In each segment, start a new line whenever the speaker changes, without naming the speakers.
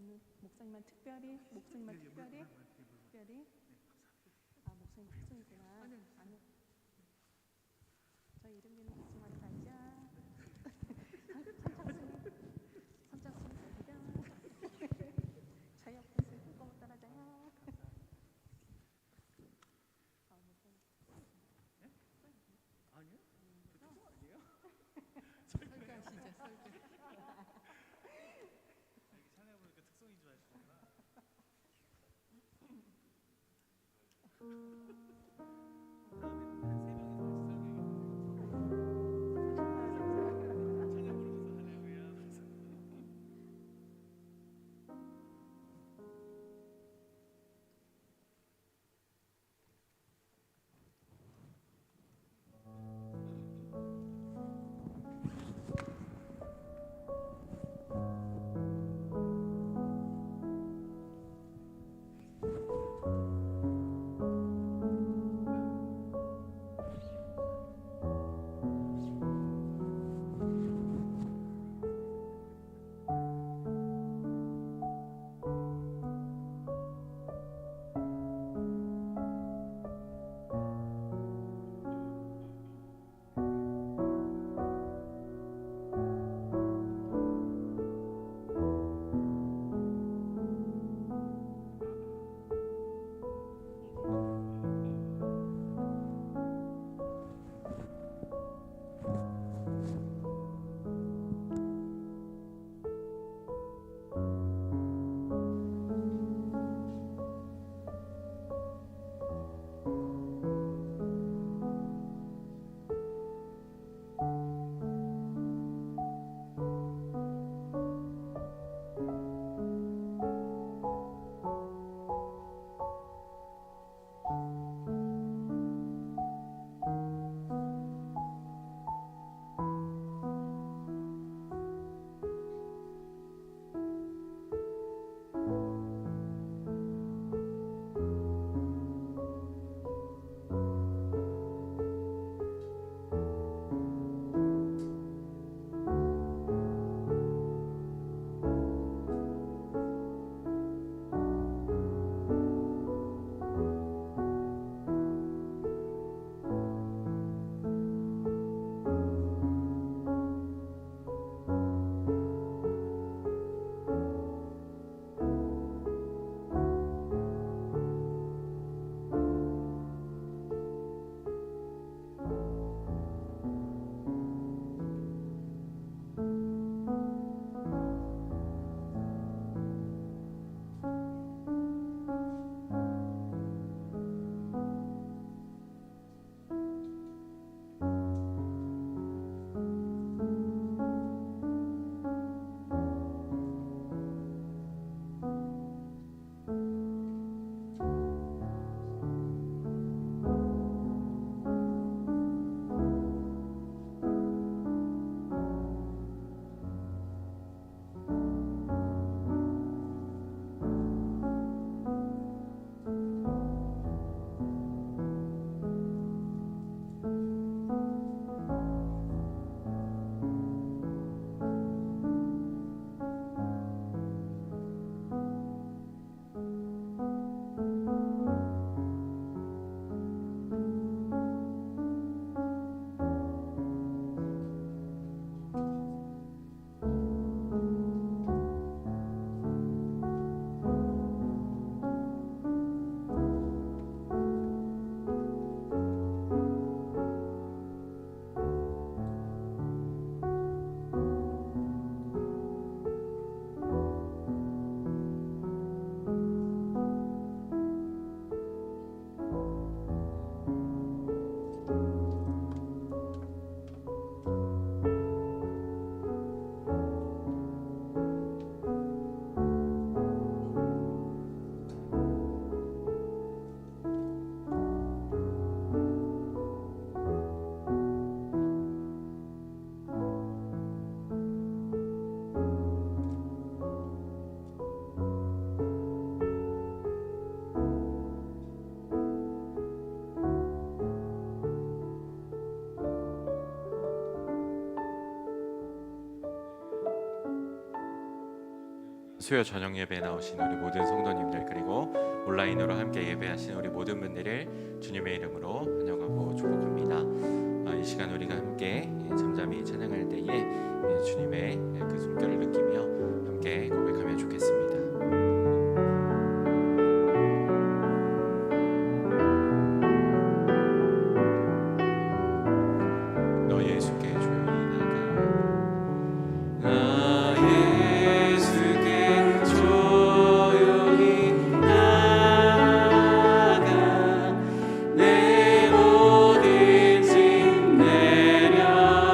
오늘 목사님만 특별히 목사님만 특별히 아 목사님 특성이구나. 아니 저희 이름이는 박수만을 가자. 선착순 가자. 저희 앞에서 꿈꿔 따라자요.
아니요? 저 특성 아니에요?
설교하시죠, 설교.
이렇게 찬양해보니까 특성인 줄 아시구나. 다음에는 한 3명이서 같이 설교해야겠네요.
수요 저녁 예배에 나오신 우리 모든 성도님들, 그리고 온라인으로 함께 예배하신 우리 모든 분들을 주님의 이름으로 환영하고 축복합니다. 이 시간 우리가 함께 잠잠히 찬양할 때에 주님의 그 숨결을 느끼며 함께 고백하면 좋겠습니다. 너 예수께 조용히 나가, 나 예수께 조용히 나가, 내 모든 짐 내려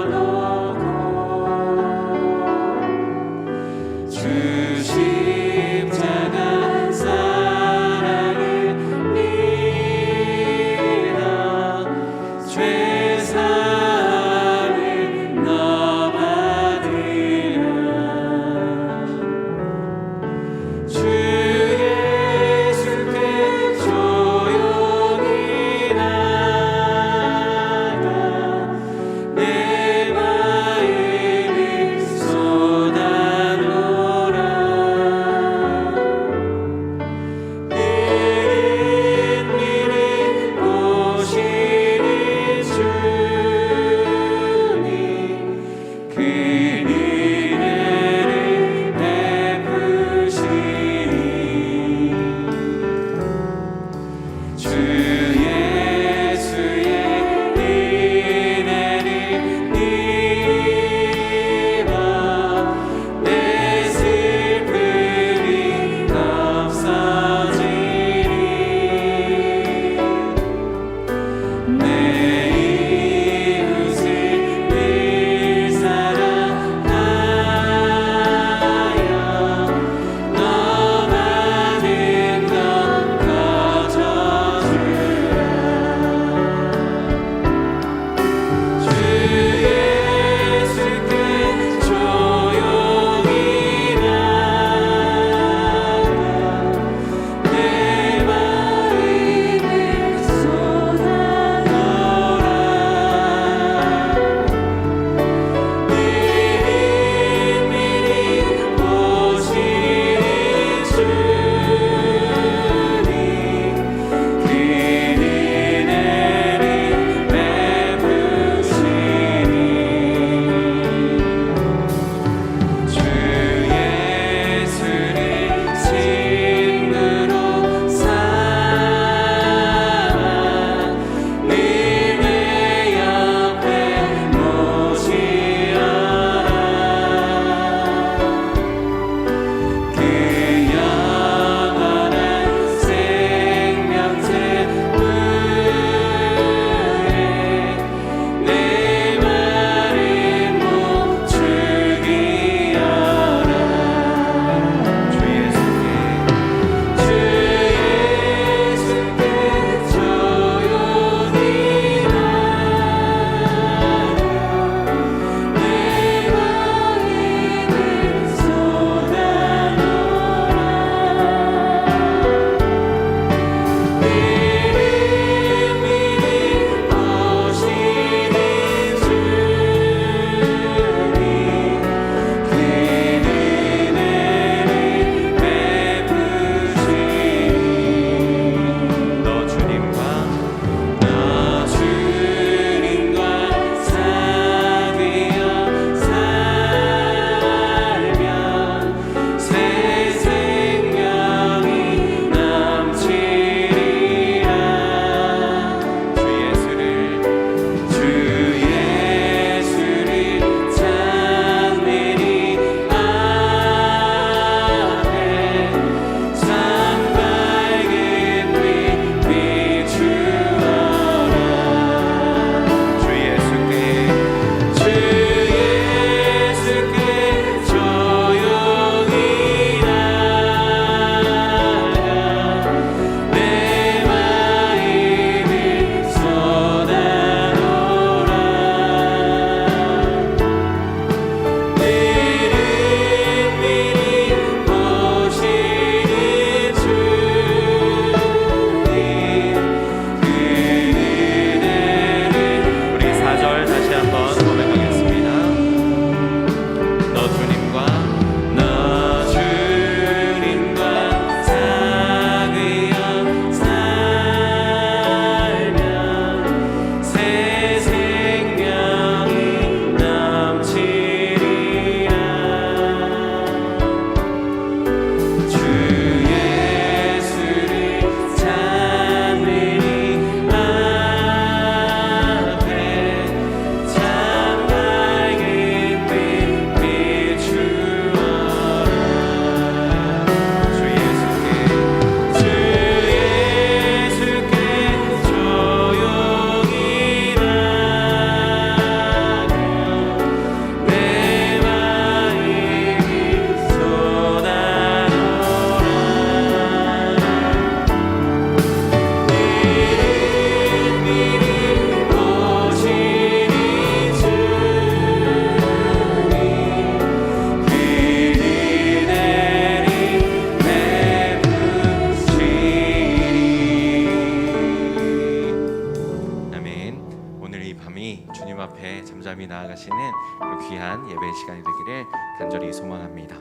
하시는 그런 귀한 예배 시간이 되기를 간절히 소망합니다.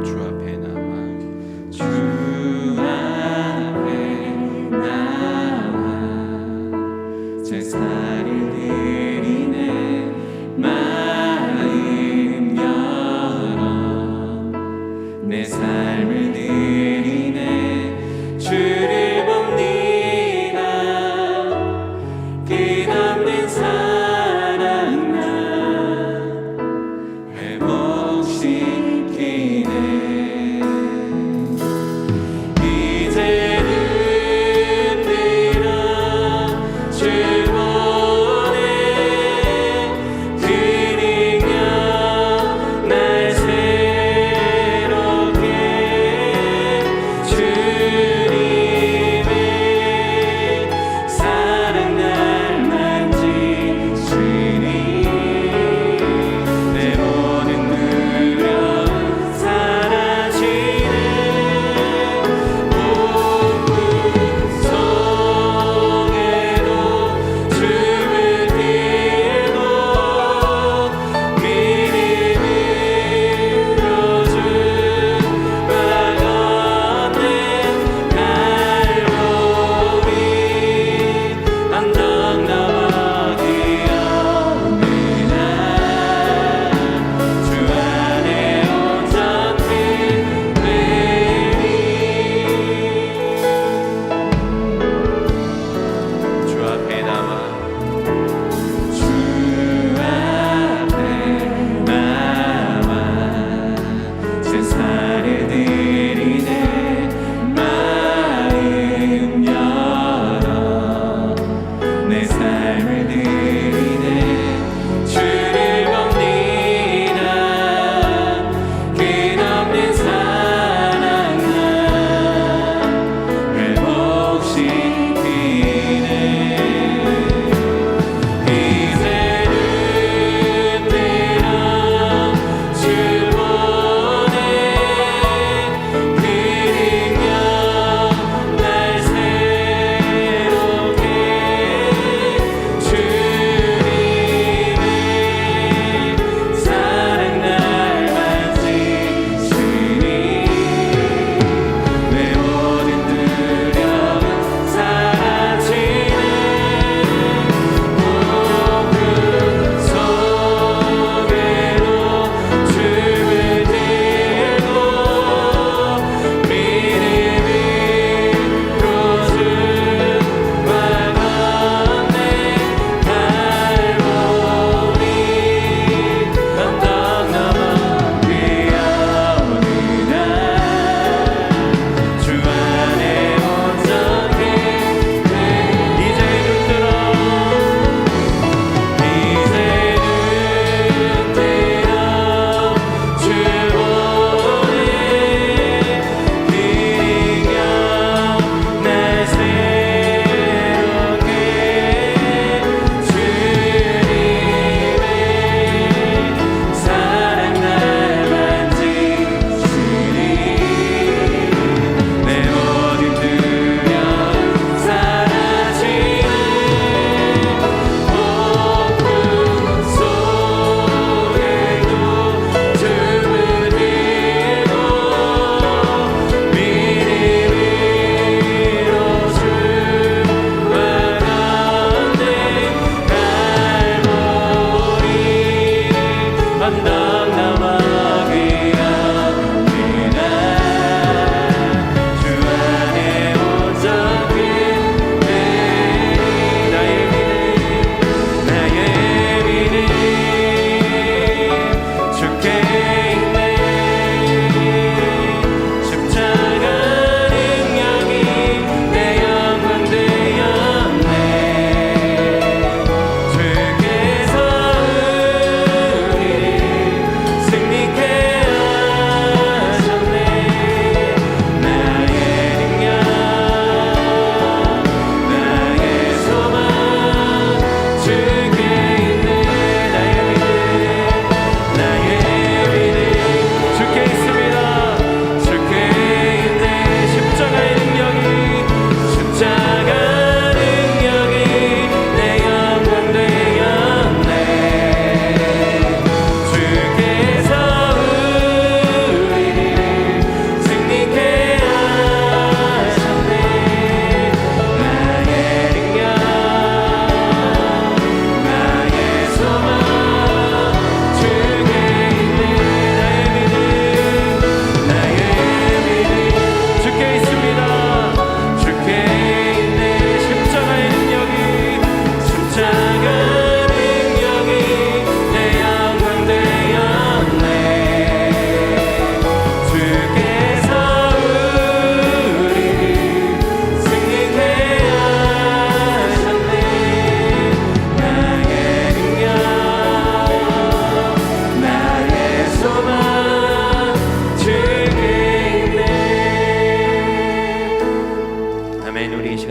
주 앞에 나와 제사를 드리네 마음 열어 내 삶을 드리네 주를 봅니다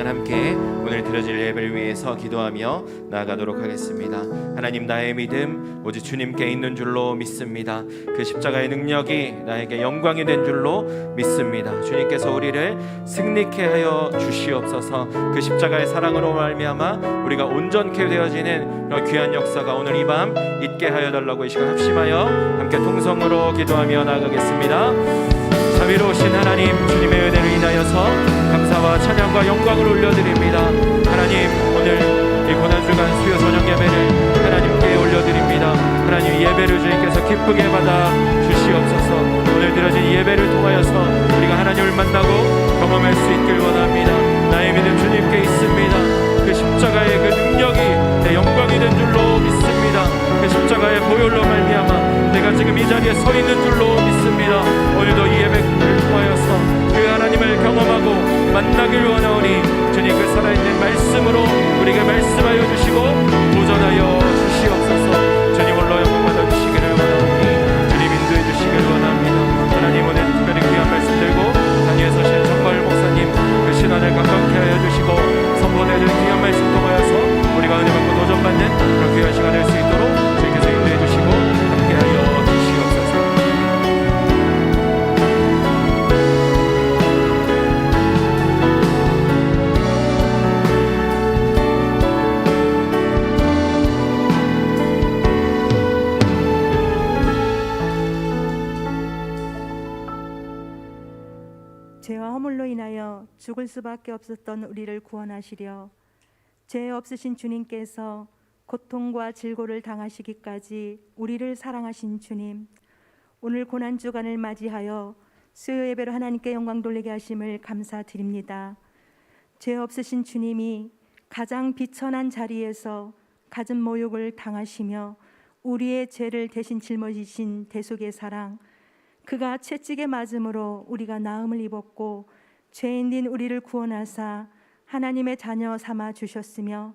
시간 함께 오늘 드려질 예배를 위해서 기도하며 나아가도록 하겠습니다. 하나님, 나의 믿음 오직 주님께 있는 줄로 믿습니다. 그 십자가의 능력이 나에게 영광이 된 줄로 믿습니다. 주님께서 우리를 승리케 하여 주시옵소서. 그 십자가의 사랑으로 말미암아 우리가 온전케 되어지는 그런 귀한 역사가 오늘 이 밤 있게 하여 달라고 이 시간 합심하여 함께 통성으로 기도하며 나아가겠습니다. 자비로우신 하나님, 주님의 은혜를 인하여서 감사와 찬양과 영광을 올려드립니다. 하나님, 오늘 이 고난주간 수요 저녁 예배를 하나님께 올려드립니다. 하나님, 예배를 주님께서 기쁘게 받아 주시옵소서. 오늘 드려진 예배를 통하여서 우리가 하나님을 만나고 경험할 수 있길 원합니다. 나의 믿음 주님께 있습니다. 그 십자가의 그 능력이 내 영광이 된 줄로 믿습니다. 그 십자가의 보혈로 말미암아 내가 지금 이 자리에 서 있는 줄로 믿습니다. 오늘도 이 예배를 통하여서 그 하나님을 경험하고 만나길 원하오니 주님 그 살아있는 말씀으로 우리에게 말씀하여 주시고 도전하여 주시옵소서. 주님 홀로 영광 받아 주시기를 원하오니 주님 인도해 주시기를 원합니다. 하나님, 오늘 특별히 귀한 말씀 들고 단위에 서신 정말 목사님 그 신앙을 강건케 하여 주시고 선포되는 귀한 말씀 통하여서 우리가 은혜 받고 도전받는 그런 귀한 시간 될 수 있도록 주님께서 인도해 주시고 함께하여 주시옵소서.
죄와 허물로 인하여 죽을 수밖에 없었던 우리를 구원하시려 죄 없으신 주님께서 고통과 질고를 당하시기까지 우리를 사랑하신 주님, 오늘 고난주간을 맞이하여 수요 예배로 하나님께 영광 돌리게 하심을 감사드립니다. 죄 없으신 주님이 가장 비천한 자리에서 갖은 모욕을 당하시며 우리의 죄를 대신 짊어지신 대속의 사랑, 그가 채찍에 맞음으로 우리가 나음을 입었고 죄인인 우리를 구원하사 하나님의 자녀 삼아 주셨으며,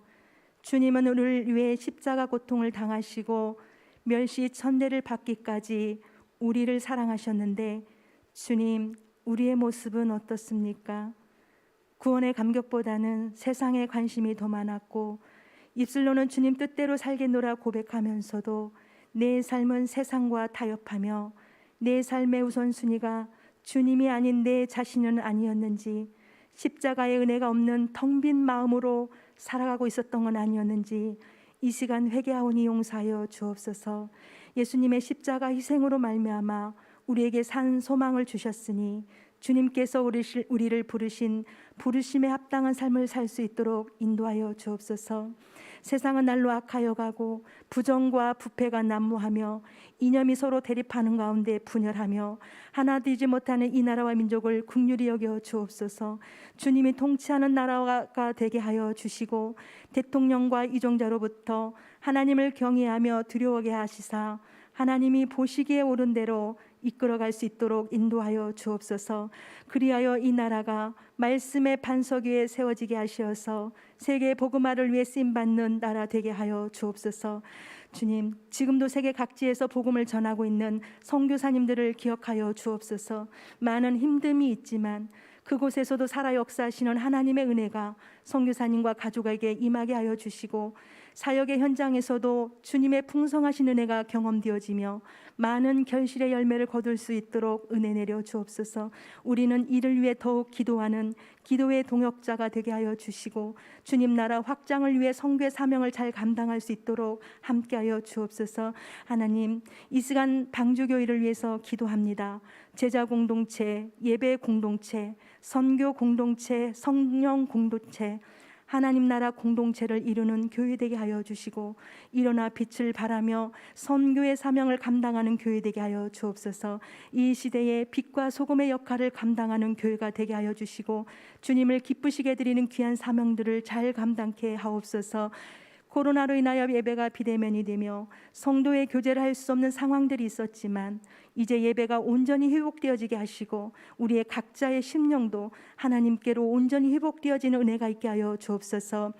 주님은 우리를 위해 십자가 고통을 당하시고 멸시 천대를 받기까지 우리를 사랑하셨는데, 주님, 우리의 모습은 어떻습니까? 구원의 감격보다는 세상에 관심이 더 많았고 입술로는 주님 뜻대로 살겠노라 고백하면서도 내 삶은 세상과 타협하며 내 삶의 우선순위가 주님이 아닌 내 자신은 아니었는지, 십자가의 은혜가 없는 텅 빈 마음으로 살아가고 있었던 건 아니었는지 이 시간 회개하오니 용서하여 주옵소서. 예수님의 십자가 희생으로 말미암아 우리에게 산 소망을 주셨으니 주님께서 우리를 부르신 부르심에 합당한 삶을 살 수 있도록 인도하여 주옵소서. 세상은 날로 악하여 가고 부정과 부패가 난무하며 이념이 서로 대립하는 가운데 분열하며 하나 되지 못하는 이 나라와 민족을 긍휼히 여겨 주옵소서. 주님이 통치하는 나라가 되게 하여 주시고 대통령과 이종자로부터 하나님을 경외하며 두려워하게 하시사 하나님이 보시기에 옳은 대로 이끌어갈 수 있도록 인도하여 주옵소서. 그리하여 이 나라가 말씀의 반석 위에 세워지게 하시어서 세계 복음화를 위해 쓰임받는 나라 되게 하여 주옵소서. 주님, 지금도 세계 각지에서 복음을 전하고 있는 선교사님들을 기억하여 주옵소서. 많은 힘듦이 있지만 그곳에서도 살아 역사하시는 하나님의 은혜가 선교사님과 가족에게 임하게 하여 주시고 사역의 현장에서도 주님의 풍성하신 은혜가 경험되어지며 많은 결실의 열매를 거둘 수 있도록 은혜 내려 주옵소서. 우리는 이를 위해 더욱 기도하는 기도의 동역자가 되게 하여 주시고 주님 나라 확장을 위해 선교의 사명을 잘 감당할 수 있도록 함께하여 주옵소서. 하나님, 이 시간 방주교회를 위해서 기도합니다. 제자 공동체, 예배 공동체, 선교 공동체, 성령 공동체, 하나님 나라 공동체를 이루는 교회 되게 하여 주시고 일어나 빛을 발하며 선교의 사명을 감당하는 교회 되게 하여 주옵소서. 이 시대에 빛과 소금의 역할을 감당하는 교회가 되게 하여 주시고 주님을 기쁘시게 드리는 귀한 사명들을 잘 감당케 하옵소서. 코로나로 인하여 예배가 비대면이 되며 성도의 교제를 할 수 없는 상황들이 있었지만 이제 예배가 온전히 회복되어지게 하시고 우리의 각자의 심령도 하나님께로 온전히 회복되어지는 은혜가 있게 하여 주옵소서.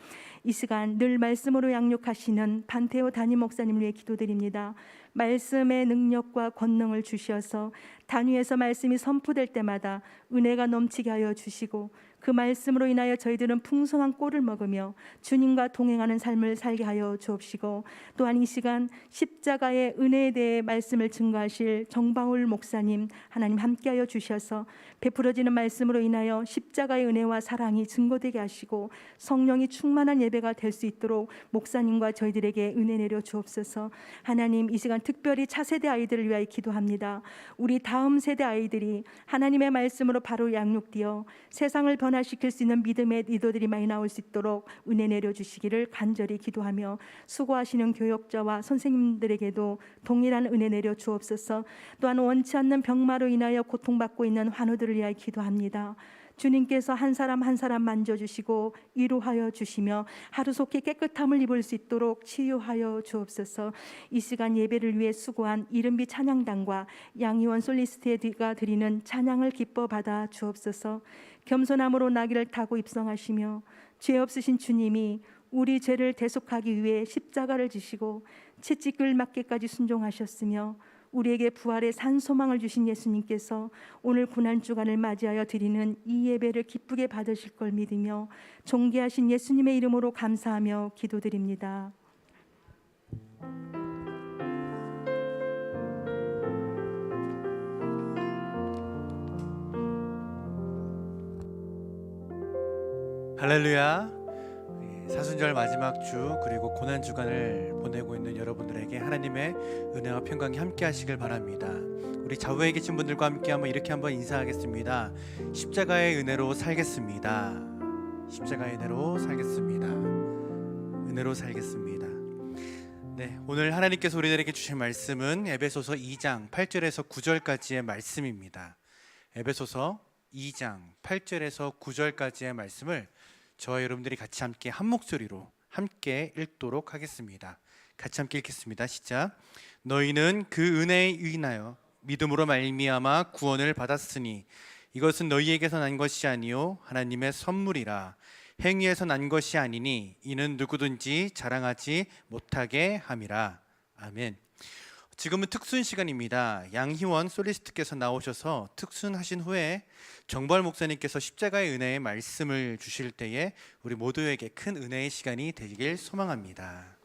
이 시간 늘 말씀으로 양육하시는 반태호 담임 목사님을 위해 기도드립니다. 말씀의 능력과 권능을 주셔서 단위에서 말씀이 선포될 때마다 은혜가 넘치게 하여 주시고 그 말씀으로 인하여 저희들은 풍성한 꼴을 먹으며 주님과 동행하는 삶을 살게 하여 주옵시고, 또한 이 시간 십자가의 은혜에 대해 말씀을 증거하실 정바울 목사님 하나님 함께하여 주셔서 베풀어지는 말씀으로 인하여 십자가의 은혜와 사랑이 증거되게 하시고 성령이 충만한 예배가 될 수 있도록 목사님과 저희들에게 은혜 내려 주옵소서. 하나님, 이 시간 특별히 차세대 아이들을 위하여 기도합니다. 우리 다음 세대 아이들이 하나님의 말씀으로 바로 양육되어 세상을 변화시킬 수 있는 믿음의 리더들이 많이 나올 수 있도록 은혜 내려주시기를 간절히 기도하며, 수고하시는 교역자와 선생님들에게도 동일한 은혜 내려 주옵소서. 또한 원치 않는 병마로 인하여 고통받고 있는 환우들을 위하여 기도합니다. 주님께서 한 사람 한 사람 만져주시고 위로하여 주시며 하루속히 깨끗함을 입을 수 있도록 치유하여 주옵소서. 이 시간 예배를 위해 수고한 이른비 찬양단과 양희원 솔리스트가 드리는 찬양을 기뻐 받아 주옵소서. 겸손함으로 나귀를 타고 입성하시며 죄 없으신 주님이 우리 죄를 대속하기 위해 십자가를 지시고 채찍을 맞게까지 순종하셨으며 우리에게 부활의 산 소망을 주신 예수님께서 오늘 고난주간을 맞이하여 드리는 이 예배를 기쁘게 받으실 걸 믿으며 존귀하신 예수님의 이름으로 감사하며 기도드립니다.
할렐루야. 사순절 마지막 주 그리고 고난 주간을 보내고 있는 여러분들에게 하나님의 은혜와 평강이 함께 하시길 바랍니다. 우리 좌우에 계신 분들과 함께 한번 이렇게 한번 인사하겠습니다. 십자가의 은혜로 살겠습니다. 십자가의 은혜로 살겠습니다. 은혜로 살겠습니다. 네, 오늘 하나님께서 우리들에게 주신 말씀은 에베소서 2장 8절에서 9절까지의 말씀입니다. 에베소서 2장 8절에서 9절까지의 말씀을 저와 여러분들이 같이 함께 한 목소리로 함께 읽도록 하겠습니다. 같이 함께 읽겠습니다. 시작. 너희는 그 은혜에 인하여 믿음으로 말미암아 구원을 받았으니 이것은 너희에게서 난 것이 아니요 하나님의 선물이라. 행위에서 난 것이 아니니 이는 누구든지 자랑하지 못하게 함이라. 아멘. 지금은 특순 시간입니다. 양희원 솔리스트께서 나오셔서 특순하신 후에 정바울 목사님께서 십자가의 은혜의 말씀을 주실 때에 우리 모두에게 큰 은혜의 시간이 되길 소망합니다.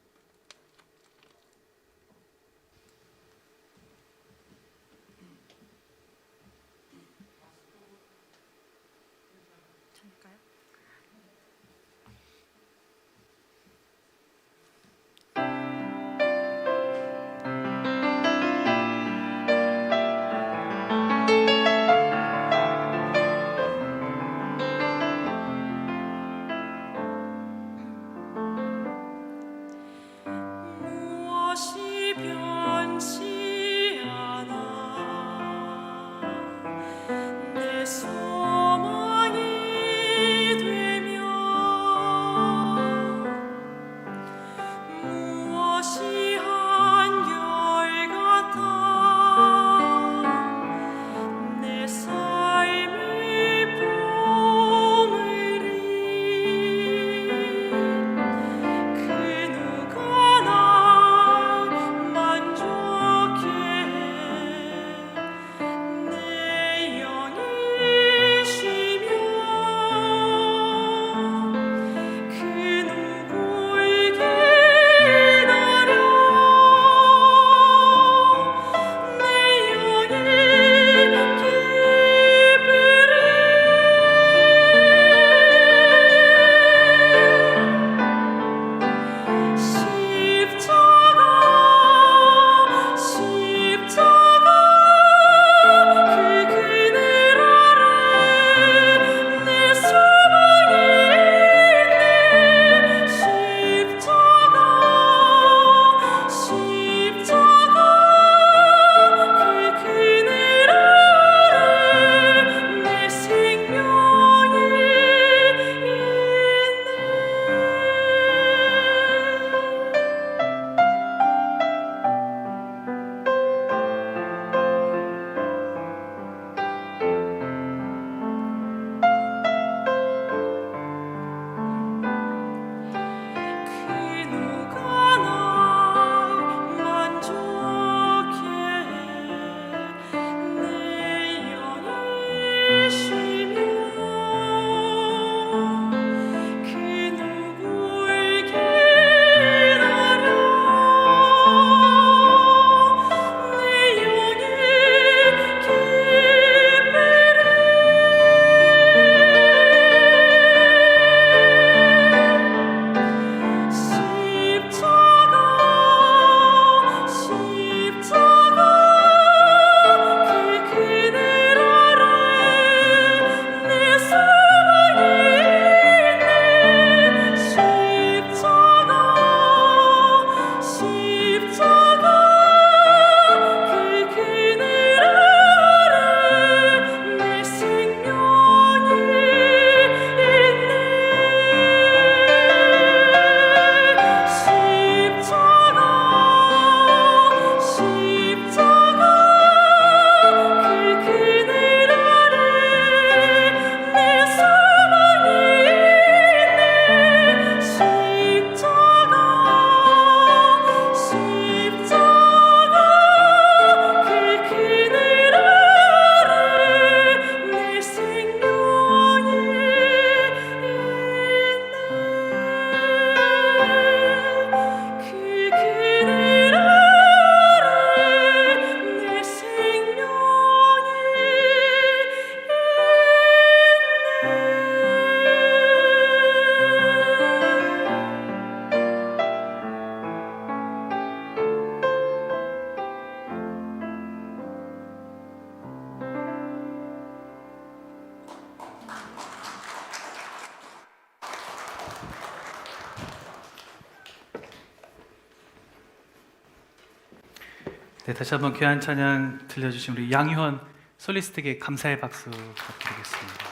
네, 다시 한번 귀한 찬양 들려주신 우리 양희원 솔리스트에게 감사의 박수 부탁드리겠습니다.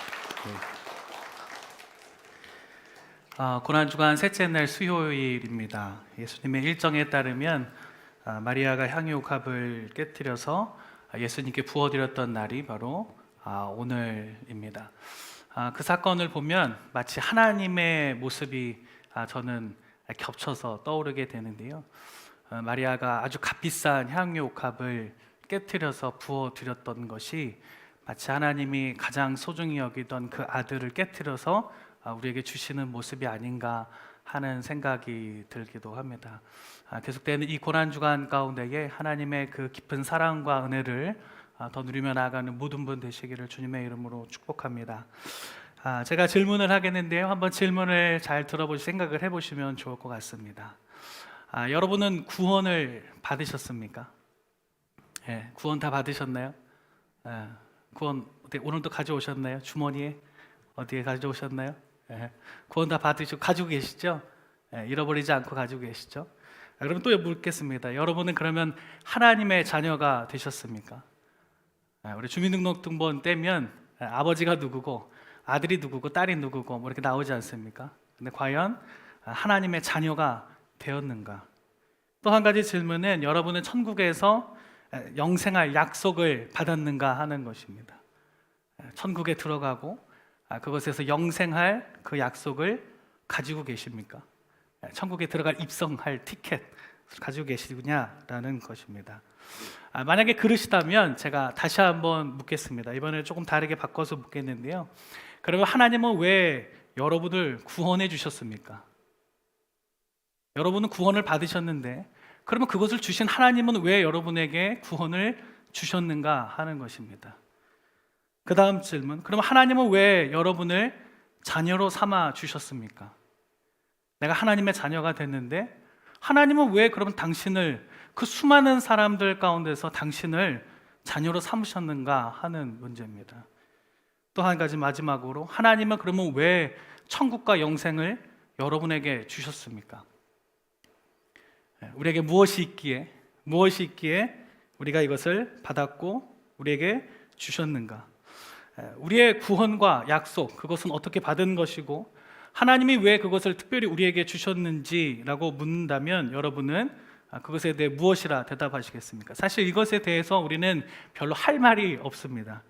네. 고난주간 셋째 날 수요일입니다. 예수님의 일정에 따르면 마리아가 향유옥합을 깨뜨려서 예수님께 부어드렸던 날이 바로 오늘입니다. 그 사건을 보면 마치 하나님의 모습이 저는 겹쳐서 떠오르게 되는데요. 마리아가 아주 값비싼 향유옥합을 깨뜨려서 부어드렸던 것이 마치 하나님이 가장 소중히 여기던 그 아들을 깨뜨려서 우리에게 주시는 모습이 아닌가 하는 생각이 들기도 합니다. 계속되는 이 고난주간 가운데에 하나님의 그 깊은 사랑과 은혜를 더 누리며 나아가는 모든 분 되시기를 주님의 이름으로 축복합니다. 제가 질문을 하겠는데요. 한번 질문을 잘 들어보시 생각을 해보시면 좋을 것 같습니다. 여러분은 구원을 받으셨습니까? 예, 구원 다 받으셨나요? 구원 오늘도 가져오셨나요? 주머니에 어디에 가져오셨나요? 예, 구원 다 받으시고 가지고 계시죠? 예, 잃어버리지 않고 가지고 계시죠? 그럼 또 묻겠습니다. 여러분은 그러면 하나님의 자녀가 되셨습니까? 우리 주민등록등본 떼면 아버지가 누구고 아들이 누구고 딸이 누구고 뭐 이렇게 나오지 않습니까? 근데 과연 하나님의 자녀가 되었는가? 또 한 가지 질문은 여러분은 천국에서 영생할 약속을 받았는가 하는 것입니다. 천국에 들어가고 그것에서 영생할 그 약속을 가지고 계십니까? 천국에 들어갈 입성할 티켓 가지고 계시느냐라는 것입니다. 만약에 그러시다면 제가 다시 한번 묻겠습니다. 이번에 조금 다르게 바꿔서 묻겠는데요. 그러면 하나님은 왜 여러분을 구원해 주셨습니까? 여러분은 구원을 받으셨는데 그러면 그것을 주신 하나님은 왜 여러분에게 구원을 주셨는가 하는 것입니다. 그 다음 질문, 그럼 하나님은 왜 여러분을 자녀로 삼아 주셨습니까? 내가 하나님의 자녀가 됐는데 하나님은 왜 그러면 당신을 그 수많은 사람들 가운데서 당신을 자녀로 삼으셨는가 하는 문제입니다. 또 한 가지 마지막으로 하나님은 그러면 왜 천국과 영생을 여러분에게 주셨습니까? 우리에게 무엇이 있기에 우리가 이것을 받았고 우리에게 주셨는가? 우리의 구원과 약속, 그것은 어떻게 받은 것이고 하나님이 왜 그것을 특별히 우리에게 주셨는지라고 묻는다면 여러분은 그것에 대해 무엇이라 대답하시겠습니까? 사실 이것에 대해서 우리는 별로 할 말이 없습니다.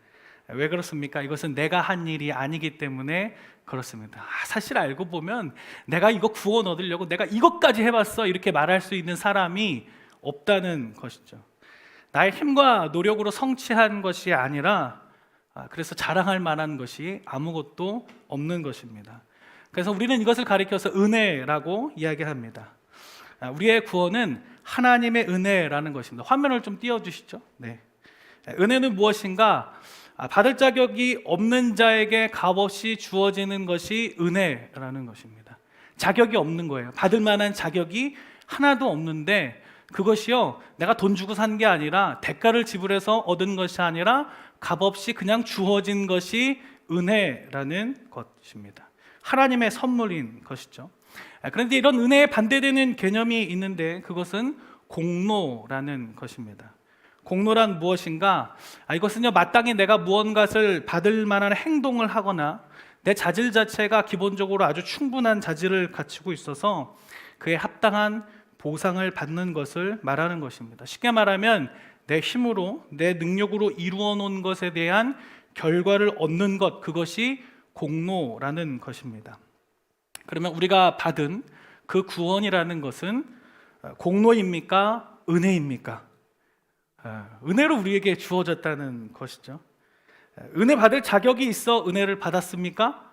왜 그렇습니까? 이것은 내가 한 일이 아니기 때문에 그렇습니다. 사실 알고 보면 내가 이거 구원 얻으려고 내가 이것까지 해봤어 이렇게 말할 수 있는 사람이 없다는 것이죠. 나의 힘과 노력으로 성취한 것이 아니라 그래서 자랑할 만한 것이 아무것도 없는 것입니다. 그래서 우리는 이것을 가리켜서 은혜라고 이야기합니다. 우리의 구원은 하나님의 은혜라는 것입니다. 화면을 좀 띄워주시죠. 네. 은혜는 무엇인가? 받을 자격이 없는 자에게 값없이 주어지는 것이 은혜라는 것입니다. 자격이 없는 거예요. 받을 만한 자격이 하나도 없는데 그것이요, 내가 돈 주고 산 게 아니라 대가를 지불해서 얻은 것이 아니라 값없이 그냥 주어진 것이 은혜라는 것입니다. 하나님의 선물인 것이죠. 그런데 이런 은혜에 반대되는 개념이 있는데 그것은 공로라는 것입니다. 공로란 무엇인가? 이것은요, 마땅히 내가 무언가를 받을 만한 행동을 하거나 내 자질 자체가 기본적으로 아주 충분한 자질을 갖추고 있어서 그에 합당한 보상을 받는 것을 말하는 것입니다. 쉽게 말하면 내 힘으로, 내 능력으로 이루어 놓은 것에 대한 결과를 얻는 것, 그것이 공로라는 것입니다. 그러면 우리가 받은 그 구원이라는 것은 공로입니까? 은혜입니까? 은혜로 우리에게 주어졌다는 것이죠. 은혜 받을 자격이 있어 은혜를 받았습니까?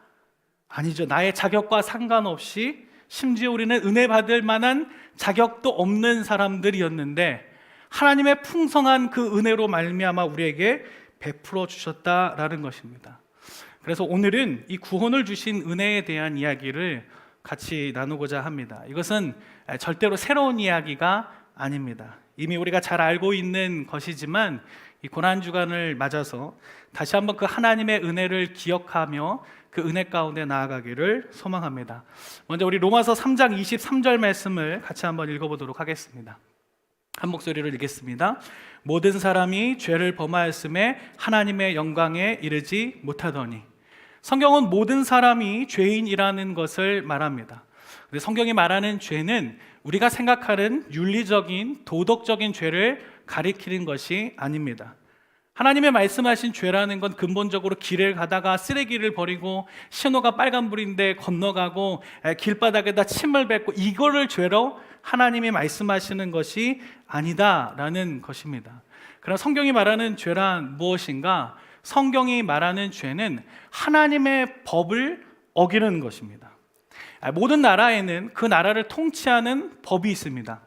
아니죠. 나의 자격과 상관없이 심지어 우리는 은혜 받을 만한 자격도 없는 사람들이었는데 하나님의 풍성한 그 은혜로 말미암아 우리에게 베풀어 주셨다라는 것입니다. 그래서 오늘은 이 구원을 주신 은혜에 대한 이야기를 같이 나누고자 합니다. 이것은 절대로 새로운 이야기가 아닙니다. 이미 우리가 잘 알고 있는 것이지만 이 고난주간을 맞아서 다시 한번 그 하나님의 은혜를 기억하며 그 은혜 가운데 나아가기를 소망합니다. 먼저 우리 로마서 3장 23절 말씀을 같이 한번 읽어보도록 하겠습니다. 한 목소리로 읽겠습니다. 모든 사람이 죄를 범하였음에 하나님의 영광에 이르지 못하더니. 성경은 모든 사람이 죄인이라는 것을 말합니다. 근데 성경이 말하는 죄는 우리가 생각하는 윤리적인 도덕적인 죄를 가리키는 것이 아닙니다. 하나님의 말씀하신 죄라는 건 근본적으로 길을 가다가 쓰레기를 버리고 신호가 빨간불인데 건너가고 길바닥에다 침을 뱉고 이거를 죄로 하나님이 말씀하시는 것이 아니다라는 것입니다. 그럼 성경이 말하는 죄란 무엇인가? 성경이 말하는 죄는 하나님의 법을 어기는 것입니다. 모든 나라에는 그 나라를 통치하는 법이 있습니다.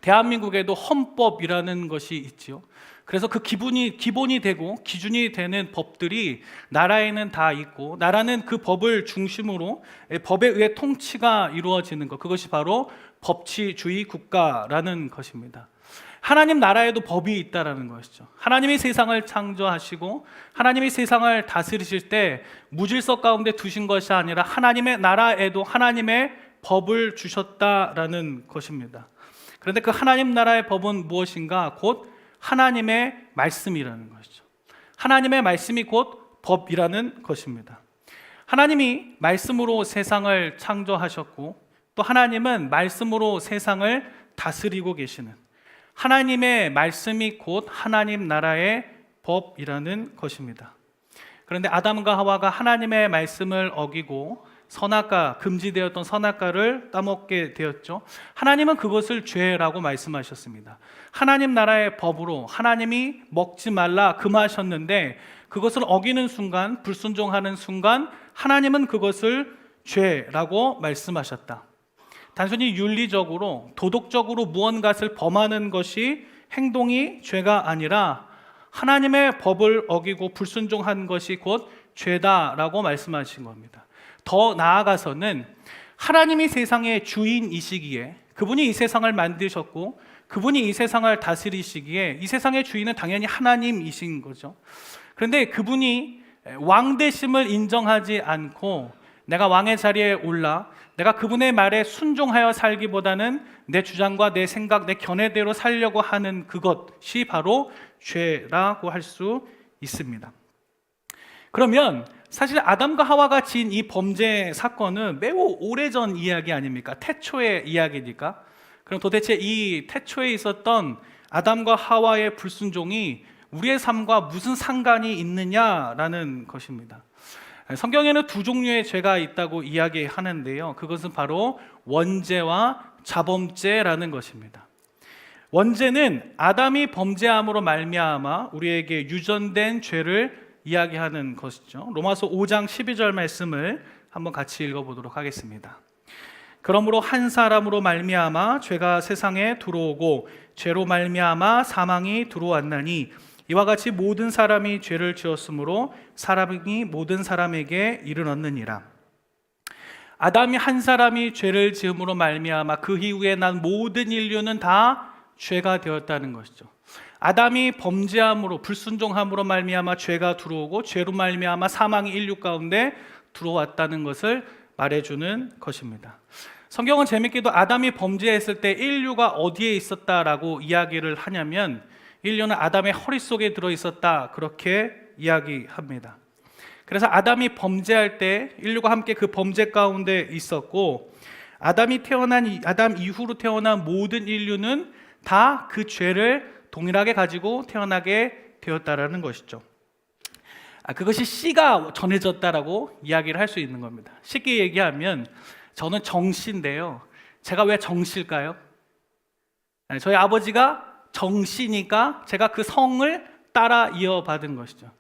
대한민국에도 헌법이라는 것이 있지요. 그래서 그 기본이 되고 기준이 되는 법들이 나라에는 다 있고, 나라는 그 법을 중심으로 법에 의해 통치가 이루어지는 것, 그것이 바로 법치주의 국가라는 것입니다. 하나님 나라에도 법이 있다라는 것이죠. 하나님이 세상을 창조하시고 하나님이 세상을 다스리실 때 무질서 가운데 두신 것이 아니라 하나님의 나라에도 하나님의 법을 주셨다라는 것입니다. 그런데 그 하나님 나라의 법은 무엇인가? 곧 하나님의 말씀이라는 것이죠. 하나님의 말씀이 곧 법이라는 것입니다. 하나님이 말씀으로 세상을 창조하셨고 또 하나님은 말씀으로 세상을 다스리고 계시는 하나님의 말씀이 곧 하나님 나라의 법이라는 것입니다. 그런데 아담과 하와가 하나님의 말씀을 어기고 선악과, 금지되었던 선악과를 따먹게 되었죠. 하나님은 그것을 죄라고 말씀하셨습니다. 하나님 나라의 법으로 하나님이 먹지 말라 금하셨는데 그것을 어기는 순간, 불순종하는 순간 하나님은 그것을 죄라고 말씀하셨다. 단순히 윤리적으로, 도덕적으로 무언가를 범하는 것이 행동이 죄가 아니라 하나님의 법을 어기고 불순종한 것이 곧 죄다라고 말씀하신 겁니다. 더 나아가서는 하나님이 세상의 주인이시기에, 그분이 이 세상을 만드셨고 그분이 이 세상을 다스리시기에 이 세상의 주인은 당연히 하나님이신 거죠. 그런데 그분이 왕 되심을 인정하지 않고 내가 왕의 자리에 올라 내가 그분의 말에 순종하여 살기보다는 내 주장과 내 생각, 내 견해대로 살려고 하는 그것이 바로 죄라고 할 수 있습니다. 그러면 사실 아담과 하와가 지은 이 범죄 사건은 매우 오래전 이야기 아닙니까? 태초의 이야기니까. 그럼 도대체 이 태초에 있었던 아담과 하와의 불순종이 우리의 삶과 무슨 상관이 있느냐라는 것입니다. 성경에는 두 종류의 죄가 있다고 이야기하는데요. 그것은 바로 원죄와 자범죄라는 것입니다. 원죄는 아담이 범죄함으로 말미암아 우리에게 유전된 죄를 이야기하는 것이죠. 로마서 5장 12절 말씀을 한번 같이 읽어보도록 하겠습니다. 그러므로 한 사람으로 말미암아 죄가 세상에 들어오고 죄로 말미암아 사망이 들어왔나니 이와 같이 모든 사람이 죄를 지었으므로 사람이 모든 사람에게 이르렀느니라. 아담이 한 사람이 죄를 지음으로 말미암아 그 이후에 난 모든 인류는 다 죄가 되었다는 것이죠. 아담이 범죄함으로 불순종함으로 말미암아 죄가 들어오고 죄로 말미암아 사망이 인류 가운데 들어왔다는 것을 말해주는 것입니다. 성경은 재밌게도 아담이 범죄했을 때 인류가 어디에 있었다라고 이야기를 하냐면 인류는 아담의 허리 속에 들어 있었다 그렇게 이야기합니다. 그래서 아담이 범죄할 때 인류가 함께 그 범죄 가운데 있었고 아담 이후로 태어난 모든 인류는 다 그 죄를 동일하게 가지고 태어나게 되었다라는 것이죠. 그것이 씨가 전해졌다라고 이야기를 할 수 있는 겁니다. 쉽게 얘기하면 저는 정씨인데요. 제가 왜 정씨일까요? 저희 아버지가 정씨니까 제가 그 성을 따라 이어받은 것이죠.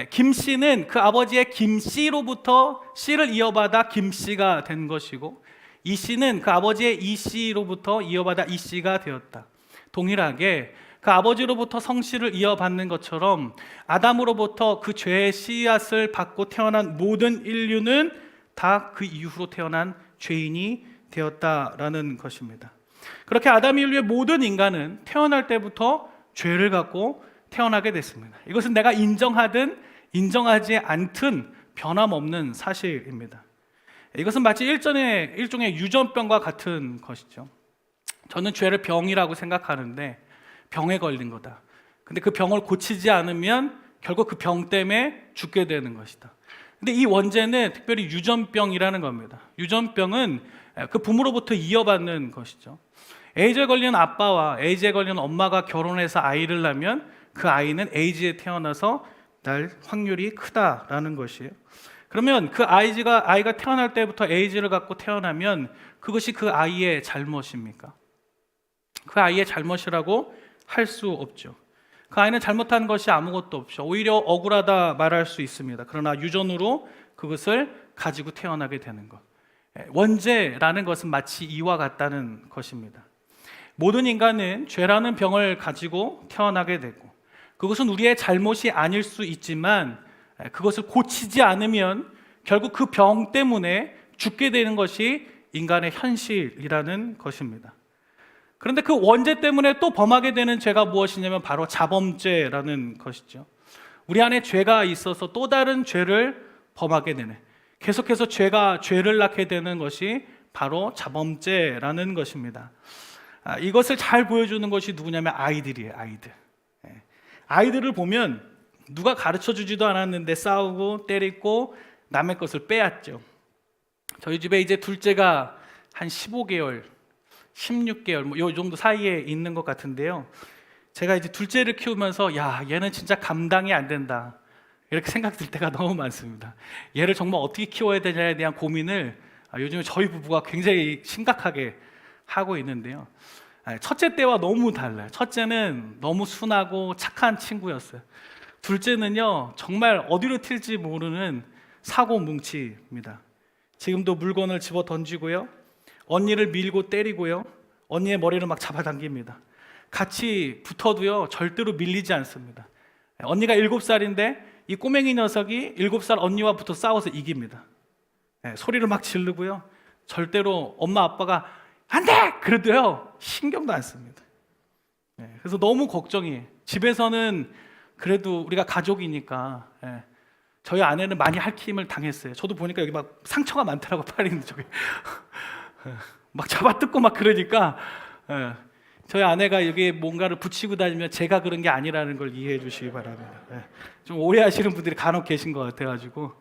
김씨는 그 아버지의 김씨로부터 씨를 이어받아 김씨가 된 것이고 이씨는 그 아버지의 이씨로부터 이어받아 이씨가 되었다. 동일하게 그 아버지로부터 성씨를 이어받는 것처럼 아담으로부터 그 죄의 씨앗을 받고 태어난 모든 인류는 다 그 이후로 태어난 죄인이 되었다라는 것입니다. 그렇게 아담 인류의 모든 인간은 태어날 때부터 죄를 갖고 태어나게 됐습니다. 이것은 내가 인정하든 인정하지 않든 변함없는 사실입니다. 이것은 마치 일종의 유전병과 같은 것이죠. 저는 죄를 병이라고 생각하는데 병에 걸린 거다. 근데 그 병을 고치지 않으면 결국 그 병 때문에 죽게 되는 것이다. 근데 이 원죄는 특별히 유전병이라는 겁니다. 유전병은 그 부모로부터 이어받는 것이죠. 에이즈에 걸린 아빠와 에이즈에 걸린 엄마가 결혼해서 아이를 낳으면 그 아이는 에이즈에 태어나서 날 확률이 크다라는 것이에요. 그러면 그 아이가 태어날 때부터 에이즈를 갖고 태어나면 그것이 그 아이의 잘못입니까? 그 아이의 잘못이라고 할 수 없죠. 그 아이는 잘못한 것이 아무것도 없죠. 오히려 억울하다 말할 수 있습니다. 그러나 유전으로 그것을 가지고 태어나게 되는 것. 원죄라는 것은 마치 이와 같다는 것입니다. 모든 인간은 죄라는 병을 가지고 태어나게 되고 그것은 우리의 잘못이 아닐 수 있지만 그것을 고치지 않으면 결국 그 병 때문에 죽게 되는 것이 인간의 현실이라는 것입니다. 그런데 그 원죄 때문에 또 범하게 되는 죄가 무엇이냐면 바로 자범죄라는 것이죠. 우리 안에 죄가 있어서 또 다른 죄를 범하게 되는, 계속해서 죄를 낳게 되는 것이 바로 자범죄라는 것입니다. 이것을 잘 보여주는 것이 누구냐면 아이들이에요. 아이들을 보면 누가 가르쳐주지도 않았는데 싸우고 때리고 남의 것을 빼앗죠. 저희 집에 이제 둘째가 한 15개월 16개월 요 정도 사이에 있는 것 같은데요. 제가 이제 둘째를 키우면서 얘는 진짜 감당이 안 된다 이렇게 생각들 때가 너무 많습니다. 얘를 정말 어떻게 키워야 되냐에 대한 고민을 요즘에 저희 부부가 굉장히 심각하게 하고 있는데요. 첫째 때와 너무 달라요. 첫째는 너무 순하고 착한 친구였어요. 둘째는요 정말 어디로 튈지 모르는 사고 뭉치입니다. 지금도 물건을 집어 던지고요, 언니를 밀고 때리고요, 언니의 머리를 막 잡아당깁니다. 같이 붙어도요 절대로 밀리지 않습니다. 언니가 7살인데 이 꼬맹이 녀석이 7살 언니와 붙어 싸워서 이깁니다. 소리를 막 지르고요, 절대로 엄마 아빠가 안 돼! 그래도요 신경도 안 씁니다. 그래서 너무 걱정이에요. 집에서는 그래도 우리가 가족이니까 저희 아내는 많이 핥힘을 당했어요. 저도 보니까 여기 막 상처가 많더라고, 팔 있는 쪽에. 막 잡아뜯고 막 그러니까 저희 아내가 여기에 뭔가를 붙이고 다니면 제가 그런 게 아니라는 걸 이해해 주시기 바랍니다. 좀 오해하시는 분들이 간혹 계신 것 같아가지고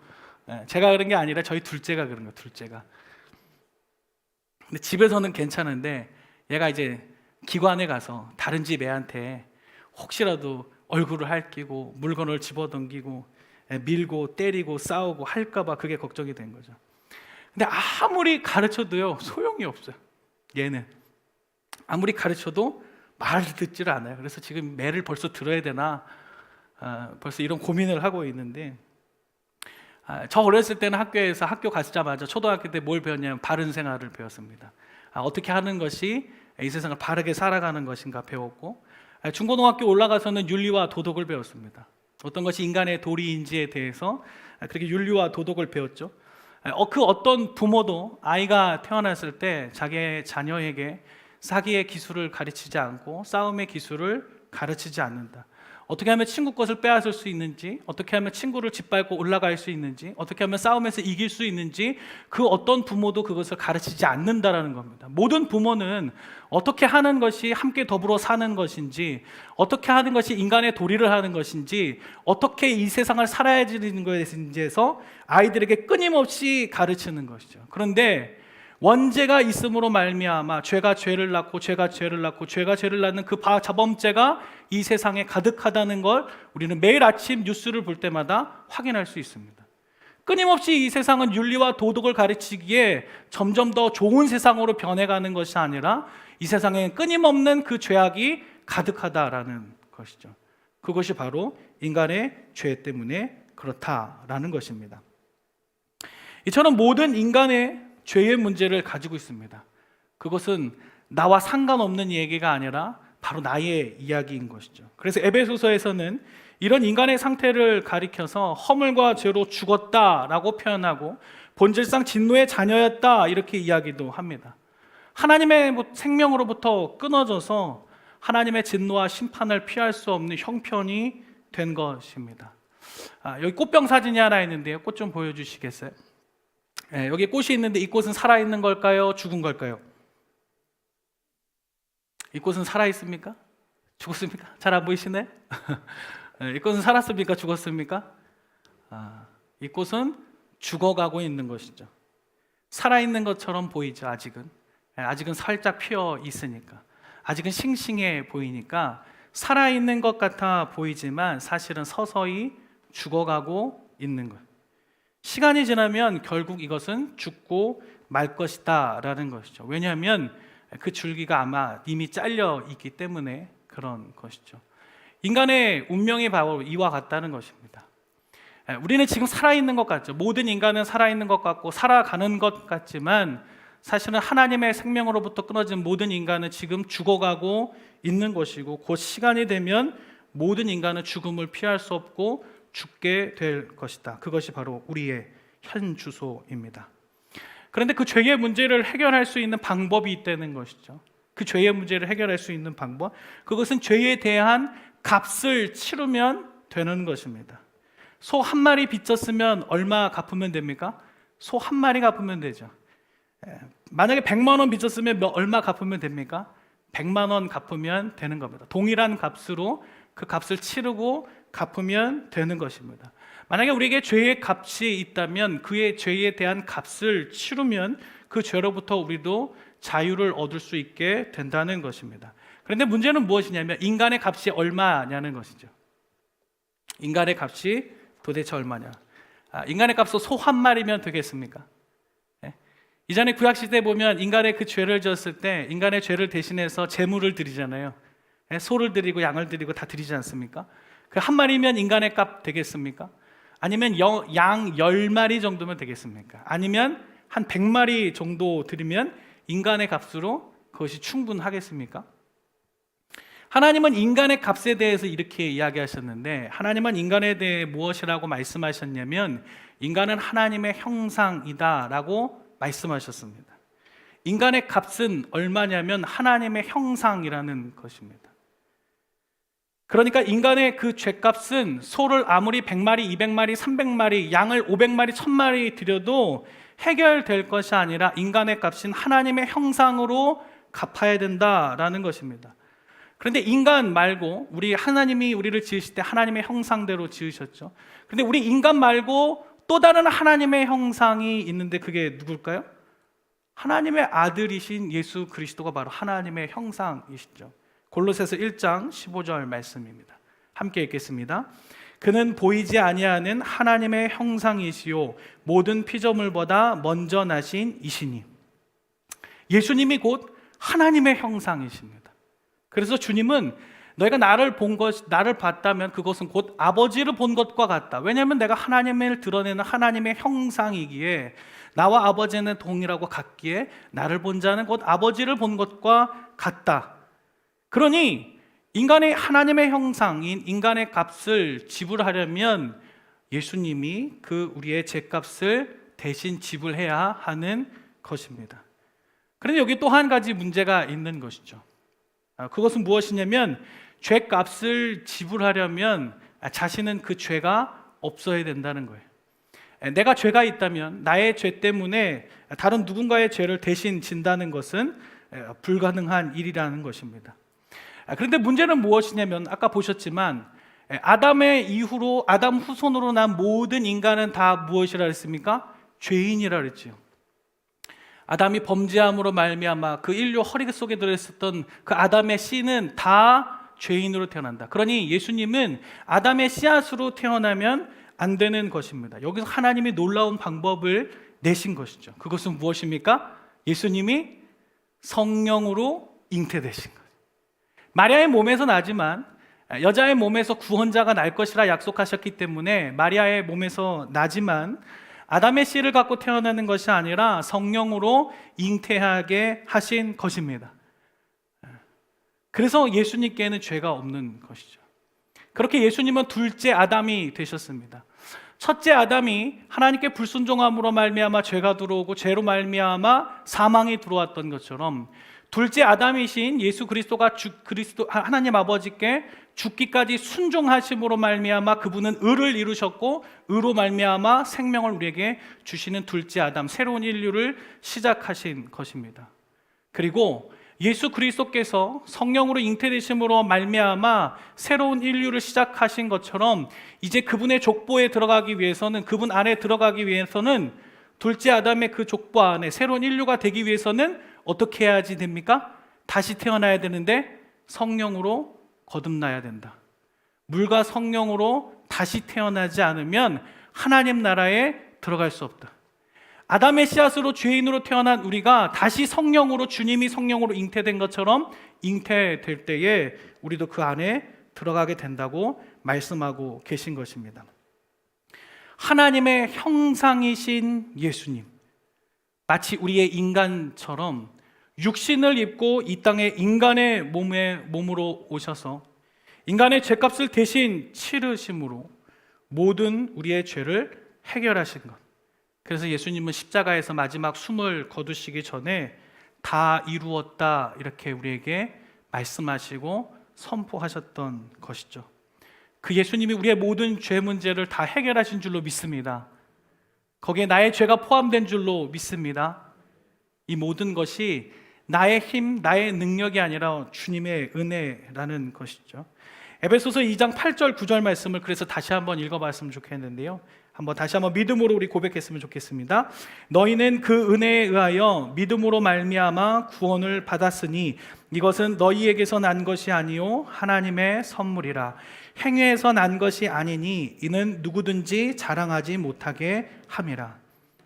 제가 그런 게 아니라 저희 둘째가 그런 거예요. 둘째가. 근데 집에서는 괜찮은데 얘가 이제 기관에 가서 다른 집 애한테 혹시라도 얼굴을 핥히고 물건을 집어던지고 밀고 때리고 싸우고 할까봐 그게 걱정이 된 거죠. 근데 아무리 가르쳐도요 소용이 없어요. 얘는 아무리 가르쳐도 말을 듣질 않아요. 그래서 지금 매를 벌써 들어야 되나 벌써 이런 고민을 하고 있는데, 저 어렸을 때는 학교에서 학교 가시자마자 초등학교 때 뭘 배웠냐면 바른 생활을 배웠습니다. 어떻게 하는 것이 이 세상을 바르게 살아가는 것인가 배웠고, 중고등학교 올라가서는 윤리와 도덕을 배웠습니다. 어떤 것이 인간의 도리인지에 대해서 그렇게 윤리와 도덕을 배웠죠. 그 어떤 부모도 아이가 태어났을 때 자기의 자녀에게 사기의 기술을 가르치지 않고 싸움의 기술을 가르치지 않는다. 어떻게 하면 친구 것을 빼앗을 수 있는지, 어떻게 하면 친구를 짓밟고 올라갈 수 있는지, 어떻게 하면 싸움에서 이길 수 있는지 그 어떤 부모도 그것을 가르치지 않는다라는 겁니다. 모든 부모는 어떻게 하는 것이 함께 더불어 사는 것인지, 어떻게 하는 것이 인간의 도리를 하는 것인지, 어떻게 이 세상을 살아야 되는 것인지에서 아이들에게 끊임없이 가르치는 것이죠. 그런데 원죄가 있음으로 말미암아 죄가 죄를 낳고 죄가 죄를 낳고 죄가 죄를 낳는 그 자범죄가 이 세상에 가득하다는 걸 우리는 매일 아침 뉴스를 볼 때마다 확인할 수 있습니다. 끊임없이 이 세상은 윤리와 도덕을 가르치기에 점점 더 좋은 세상으로 변해가는 것이 아니라 이 세상에 끊임없는 그 죄악이 가득하다라는 것이죠. 그것이 바로 인간의 죄 때문에 그렇다라는 것입니다. 이처럼 모든 인간의 죄의 문제를 가지고 있습니다. 그것은 나와 상관없는 얘기가 아니라 바로 나의 이야기인 것이죠. 그래서 에베소서에서는 이런 인간의 상태를 가리켜서 허물과 죄로 죽었다라고 표현하고 본질상 진노의 자녀였다 이렇게 이야기도 합니다. 하나님의 생명으로부터 끊어져서 하나님의 진노와 심판을 피할 수 없는 형편이 된 것입니다. 여기 꽃병 사진이 하나 있는데요. 꽃 좀 보여주시겠어요? 여기 꽃이 있는데 이 꽃은 살아있는 걸까요? 죽은 걸까요? 이 꽃은 살아있습니까? 죽었습니까? 잘 안 보이시네? 이 꽃은 살았습니까? 죽었습니까? 이 꽃은 죽어가고 있는 것이죠. 살아있는 것처럼 보이죠. 아직은 살짝 피어 있으니까, 아직은 싱싱해 보이니까 살아있는 것 같아 보이지만 사실은 서서히 죽어가고 있는 거예요. 시간이 지나면 결국 이것은 죽고 말 것이다 라는 것이죠. 왜냐하면 그 줄기가 아마 이미 잘려 있기 때문에 그런 것이죠. 인간의 운명이 바로 이와 같다는 것입니다. 우리는 지금 살아있는 것 같죠. 모든 인간은 살아있는 것 같고 살아가는 것 같지만 사실은 하나님의 생명으로부터 끊어진 모든 인간은 지금 죽어가고 있는 것이고, 곧 시간이 되면 모든 인간은 죽음을 피할 수 없고 죽게 될 것이다. 그것이 바로 우리의 현 주소입니다. 그런데 그 죄의 문제를 해결할 수 있는 방법이 있다는 것이죠. 그 죄의 문제를 해결할 수 있는 방법, 그것은 죄에 대한 값을 치르면 되는 것입니다. 소 한 마리 빚졌으면 얼마 갚으면 됩니까? 소 한 마리 갚으면 되죠. 만약에 100만 원 빚졌으면 얼마 갚으면 됩니까? 100만 원 갚으면 되는 겁니다. 동일한 값으로 그 값을 치르고 갚으면 되는 것입니다. 만약에 우리에게 죄의 값이 있다면 그의 죄에 대한 값을 치르면 그 죄로부터 우리도 자유를 얻을 수 있게 된다는 것입니다. 그런데 문제는 무엇이냐면 인간의 값이 얼마냐는 것이죠. 인간의 값이 도대체 얼마냐? 인간의 값은 소 한 마리면 되겠습니까? 이전에 구약시대에 보면 인간의 그 죄를 지었을 때 인간의 죄를 대신해서 제물을 드리잖아요. 소를 드리고 양을 드리고 다 드리지 않습니까? 그 한 마리면 인간의 값 되겠습니까? 아니면 양 10마리 정도면 되겠습니까? 아니면 한 100마리 정도 드리면 인간의 값으로 그것이 충분하겠습니까? 하나님은 인간의 값에 대해서 이렇게 이야기하셨는데, 하나님은 인간에 대해 무엇이라고 말씀하셨냐면 인간은 하나님의 형상이다 라고 말씀하셨습니다. 인간의 값은 얼마냐면 하나님의 형상이라는 것입니다. 그러니까 인간의 그 죄값은 소를 아무리 100마리, 200마리, 300마리, 양을 500마리, 1000마리 드려도 해결될 것이 아니라 인간의 값인 하나님의 형상으로 갚아야 된다라는 것입니다. 그런데 인간 말고, 우리 하나님이 우리를 지으실 때 하나님의 형상대로 지으셨죠. 그런데 우리 인간 말고 또 다른 하나님의 형상이 있는데 그게 누굴까요? 하나님의 아들이신 예수 그리스도가 바로 하나님의 형상이시죠. 골로새서 1장 15절 말씀입니다. 함께 읽겠습니다. 그는 보이지 아니하는 하나님의 형상이시요 모든 피조물보다 먼저 나신 이시니. 예수님이 곧 하나님의 형상이십니다. 그래서 주님은 너희가 나를 봤다면 그것은 곧 아버지를 본 것과 같다. 왜냐하면 내가 하나님을 드러내는 하나님의 형상이기에 나와 아버지는 동일하고 같기에 나를 본 자는 곧 아버지를 본 것과 같다. 그러니 인간의 하나님의 형상인 인간의 값을 지불하려면 예수님이 그 우리의 죄값을 대신 지불해야 하는 것입니다. 그런데 여기 또 한 가지 문제가 있는 것이죠. 그것은 무엇이냐면 죄값을 지불하려면 자신은 그 죄가 없어야 된다는 거예요. 내가 죄가 있다면 나의 죄 때문에 다른 누군가의 죄를 대신 진다는 것은 불가능한 일이라는 것입니다. 그런데 문제는 무엇이냐면 아까 보셨지만 아담의 이후로 아담 후손으로 난 모든 인간은 다 무엇이라 했습니까? 죄인이라 그랬죠. 아담이 범죄함으로 말미암아 그 인류 허리 속에 들어있었던 그 아담의 씨는 다 죄인으로 태어난다. 그러니 예수님은 아담의 씨앗으로 태어나면 안 되는 것입니다. 여기서 하나님이 놀라운 방법을 내신 것이죠. 그것은 무엇입니까? 예수님이 성령으로 잉태되신 것. 마리아의 몸에서 나지만 여자의 몸에서 구원자가 날 것이라 약속하셨기 때문에 마리아의 몸에서 나지만 아담의 씨를 갖고 태어나는 것이 아니라 성령으로 잉태하게 하신 것입니다. 그래서 예수님께는 죄가 없는 것이죠. 그렇게 예수님은 둘째 아담이 되셨습니다. 첫째 아담이 하나님께 불순종함으로 말미암아 죄가 들어오고 죄로 말미암아 사망이 들어왔던 것처럼 둘째 아담이신 예수 그리스도가 하나님 아버지께 죽기까지 순종하심으로 말미암아 그분은 의를 이루셨고 의로 말미암아 생명을 우리에게 주시는 둘째 아담, 새로운 인류를 시작하신 것입니다. 그리고 예수 그리스도께서 성령으로 잉태되심으로 말미암아 새로운 인류를 시작하신 것처럼 이제 그분의 족보에 들어가기 위해서는, 그분 안에 들어가기 위해서는, 둘째 아담의 그 족보 안에 새로운 인류가 되기 위해서는 어떻게 해야지 됩니까? 다시 태어나야 되는데 성령으로 거듭나야 된다. 물과 성령으로 다시 태어나지 않으면 하나님 나라에 들어갈 수 없다. 아담의 씨앗으로 죄인으로 태어난 우리가 다시 성령으로, 주님이 성령으로 잉태된 것처럼 잉태될 때에 우리도 그 안에 들어가게 된다고 말씀하고 계신 것입니다. 하나님의 형상이신 예수님, 마치 우리의 인간처럼 육신을 입고 이 땅에 인간의 몸으로 오셔서 인간의 죄값을 대신 치르심으로 모든 우리의 죄를 해결하신 것. 그래서 예수님은 십자가에서 마지막 숨을 거두시기 전에 다 이루었다 이렇게 우리에게 말씀하시고 선포하셨던 것이죠. 그 예수님이 우리의 모든 죄 문제를 다 해결하신 줄로 믿습니다. 거기에 나의 죄가 포함된 줄로 믿습니다. 이 모든 것이 나의 힘, 나의 능력이 아니라 주님의 은혜라는 것이죠. 에베소서 2장 8절 9절 말씀을 그래서 다시 한번 읽어봤으면 좋겠는데요, 다시 한번 믿음으로 우리 고백했으면 좋겠습니다. 너희는 그 은혜에 의하여 믿음으로 말미암아 구원을 받았으니 이것은 너희에게서 난 것이 아니요 하나님의 선물이라. 행위에서 난 것이 아니니 이는 누구든지 자랑하지 못하게 함이라.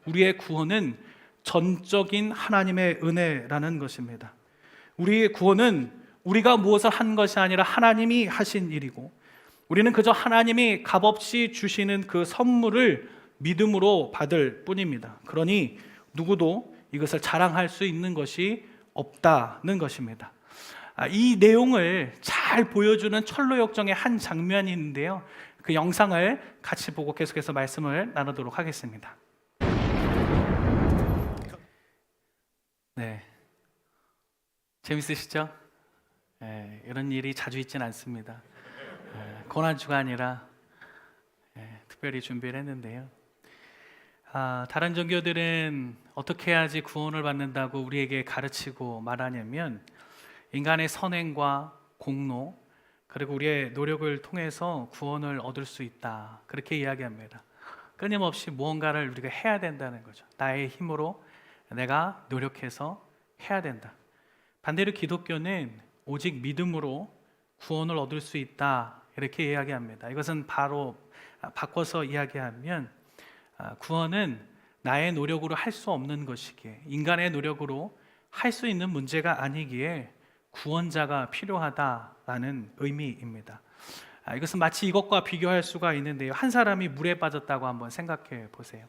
우리의 구원은 전적인 하나님의 은혜라는 것입니다. 우리의 구원은 우리가 무엇을 한 것이 아니라 하나님이 하신 일이고, 우리는 그저 하나님이 값없이 주시는 그 선물을 믿음으로 받을 뿐입니다. 그러니 누구도 이것을 자랑할 수 있는 것이 없다는 것입니다. 이 내용을 잘 보여주는 철로역정의 한 장면이 있는데요, 그 영상을 같이 보고 계속해서 말씀을 나누도록 하겠습니다. 네, 재밌으시죠? 네, 이런 일이 자주 있진 않습니다. 고난주가 아니라 특별히 준비를 했는데요, 다른 종교들은 어떻게 해야지 구원을 받는다고 우리에게 가르치고 말하냐면 인간의 선행과 공로 그리고 우리의 노력을 통해서 구원을 얻을 수 있다, 그렇게 이야기합니다. 끊임없이 무언가를 우리가 해야 된다는 거죠. 나의 힘으로 내가 노력해서 해야 된다. 반대로 기독교는 오직 믿음으로 구원을 얻을 수 있다, 이렇게 이야기합니다. 이것은 바로 바꿔서 이야기하면 구원은 나의 노력으로 할 수 없는 것이기에, 인간의 노력으로 할 수 있는 문제가 아니기에 구원자가 필요하다라는 의미입니다. 이것은 마치 이것과 비교할 수가 있는데요, 한 사람이 물에 빠졌다고 한번 생각해 보세요.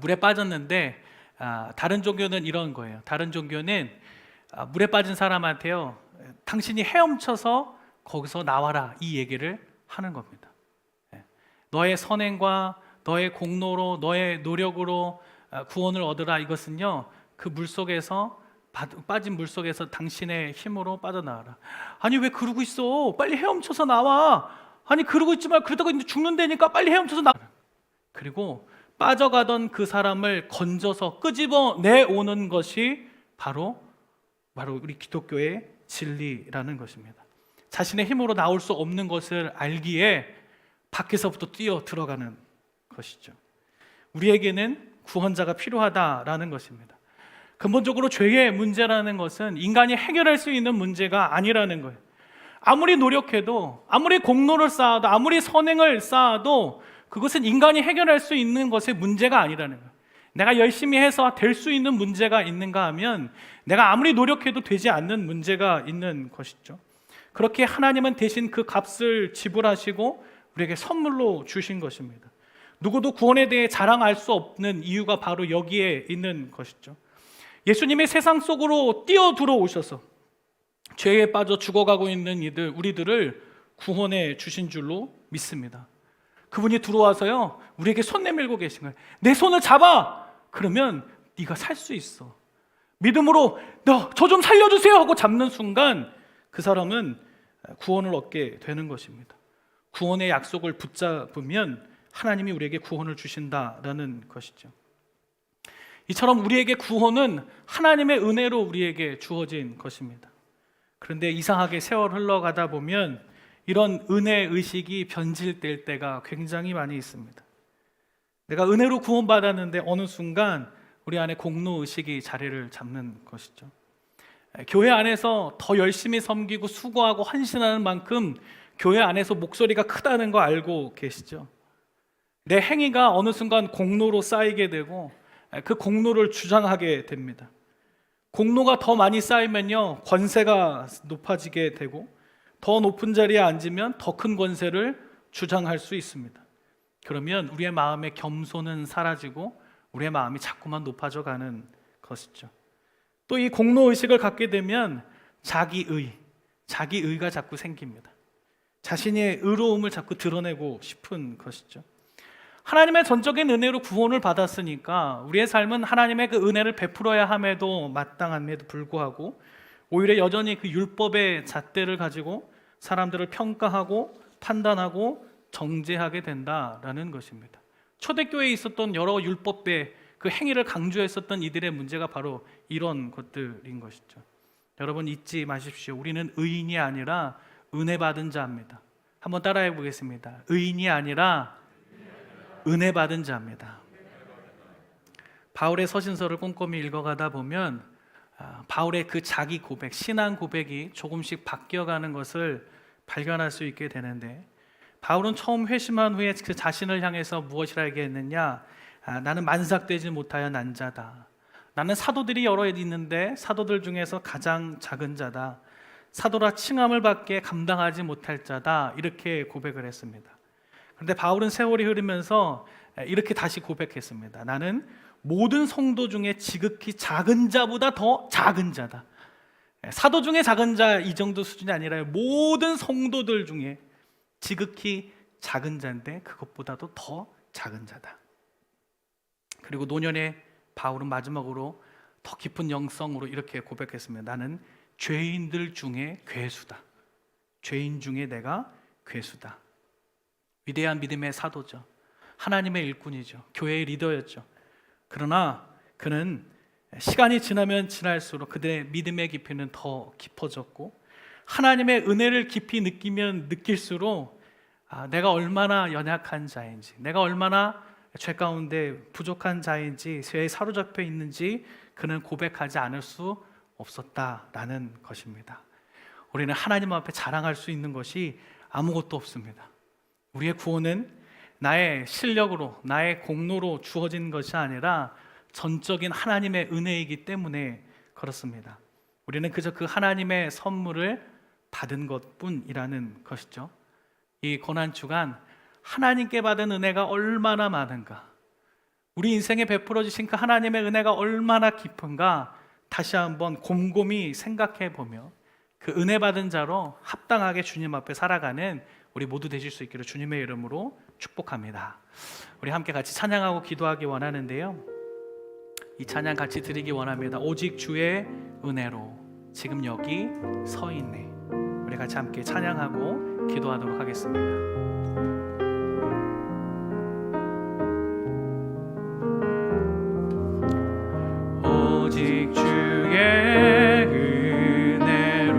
물에 빠졌는데 다른 종교는 이런 거예요. 다른 종교는 물에 빠진 사람한테요, 당신이 헤엄쳐서 거기서 나와라, 이 얘기를 하는 겁니다. 너의 선행과 너의 공로로, 너의 노력으로 구원을 얻으라. 이것은요, 그 물속에서, 빠진 물속에서 당신의 힘으로 빠져나와라. 아니 왜 그러고 있어? 빨리 헤엄쳐서 나와. 아니 그러고 있지 마. 그러다가 이제 죽는다니까 빨리 헤엄쳐서 나와. 그리고 빠져가던 그 사람을 건져서 끄집어 내오는 것이 바로 우리 기독교의 진리라는 것입니다. 자신의 힘으로 나올 수 없는 것을 알기에 밖에서부터 뛰어 들어가는 것이죠. 우리에게는 구원자가 필요하다라는 것입니다. 근본적으로 죄의 문제라는 것은 인간이 해결할 수 있는 문제가 아니라는 거예요. 아무리 노력해도, 아무리 공로를 쌓아도, 아무리 선행을 쌓아도 그것은 인간이 해결할 수 있는 것의 문제가 아니라는 거예요. 내가 열심히 해서 될 수 있는 문제가 있는가 하면 내가 아무리 노력해도 되지 않는 문제가 있는 것이죠. 그렇게 하나님은 대신 그 값을 지불하시고 우리에게 선물로 주신 것입니다. 누구도 구원에 대해 자랑할 수 없는 이유가 바로 여기에 있는 것이죠. 예수님이 세상 속으로 뛰어 들어오셔서 죄에 빠져 죽어가고 있는 우리들을 구원해 주신 줄로 믿습니다. 그분이 들어와서요, 우리에게 손 내밀고 계신 거예요. 내 손을 잡아! 그러면 네가 살 수 있어. 믿음으로 저 좀 살려주세요 하고 잡는 순간 그 사람은 구원을 얻게 되는 것입니다. 구원의 약속을 붙잡으면 하나님이 우리에게 구원을 주신다라는 것이죠. 이처럼 우리에게 구원은 하나님의 은혜로 우리에게 주어진 것입니다. 그런데 이상하게 세월 흘러가다 보면 이런 은혜 의식이 변질될 때가 굉장히 많이 있습니다. 내가 은혜로 구원받았는데 어느 순간 우리 안에 공로 의식이 자리를 잡는 것이죠. 교회 안에서 더 열심히 섬기고 수고하고 헌신하는 만큼 교회 안에서 목소리가 크다는 거 알고 계시죠? 내 행위가 어느 순간 공로로 쌓이게 되고 그 공로를 주장하게 됩니다. 공로가 더 많이 쌓이면요, 권세가 높아지게 되고 더 높은 자리에 앉으면 더 큰 권세를 주장할 수 있습니다. 그러면 우리의 마음의 겸손은 사라지고 우리의 마음이 자꾸만 높아져 가는 것이죠. 또 이 공로 의식을 갖게 되면 자기의가 자꾸 생깁니다. 자신의 의로움을 자꾸 드러내고 싶은 것이죠. 하나님의 전적인 은혜로 구원을 받았으니까 우리의 삶은 하나님의 그 은혜를 베풀어야 함에도 마땅함에도 불구하고 오히려 여전히 그 율법의 잣대를 가지고 사람들을 평가하고 판단하고 정죄하게 된다라는 것입니다. 초대교회에 있었던 여러 율법의 그 행위를 강조했었던 이들의 문제가 바로 이런 것들인 것이죠. 여러분 잊지 마십시오. 우리는 의인이 아니라 은혜 받은 자입니다. 한번 따라해 보겠습니다. 의인이 아니라 은혜 받은 자입니다. 바울의 서신서를 꼼꼼히 읽어가다 보면 바울의 그 자기 고백, 신앙 고백이 조금씩 바뀌어가는 것을 발견할 수 있게 되는데, 바울은 처음 회심한 후에 그 자신을 향해서 무엇이라 얘기했느냐? 나는 만삭되지 못하여 난 자다. 나는 사도들이 여러 있는데 사도들 중에서 가장 작은 자다. 사도라 칭함을 받기에 감당하지 못할 자다. 이렇게 고백을 했습니다. 그런데 바울은 세월이 흐르면서 이렇게 다시 고백했습니다. 나는 모든 성도 중에 지극히 작은 자보다 더 작은 자다. 사도 중에 작은 자 이 정도 수준이 아니라 모든 성도들 중에 지극히 작은 자인데 그것보다도 더 작은 자다. 그리고 노년의 바울은 마지막으로 더 깊은 영성으로 이렇게 고백했습니다. 나는 죄인들 중에 괴수다. 죄인 중에 내가 괴수다. 위대한 믿음의 사도죠. 하나님의 일꾼이죠. 교회의 리더였죠. 그러나 그는 시간이 지나면 지날수록 그들의 믿음의 깊이는 더 깊어졌고 하나님의 은혜를 깊이 느끼면 느낄수록 내가 얼마나 연약한 자인지, 내가 얼마나 죄 가운데 부족한 자인지, 죄에 사로잡혀 있는지 그는 고백하지 않을 수 없었다라는 것입니다. 우리는 하나님 앞에 자랑할 수 있는 것이 아무것도 없습니다. 우리의 구원은 나의 실력으로, 나의 공로로 주어진 것이 아니라 전적인 하나님의 은혜이기 때문에 그렇습니다. 우리는 그저 그 하나님의 선물을 받은 것뿐이라는 것이죠. 이 고난주간 하나님께 받은 은혜가 얼마나 많은가, 우리 인생에 베풀어 주신 그 하나님의 은혜가 얼마나 깊은가 다시 한번 곰곰이 생각해 보며 그 은혜 받은 자로 합당하게 주님 앞에 살아가는 우리 모두 되실 수 있기를 주님의 이름으로 축복합니다. 우리 함께 같이 찬양하고 기도하기 원하는데요, 이 찬양 같이 드리기 원합니다. 오직 주의 은혜로 지금 여기 서 있네. 우리 같이 함께 찬양하고 기도하도록 하겠습니다. 오직 주의 은혜로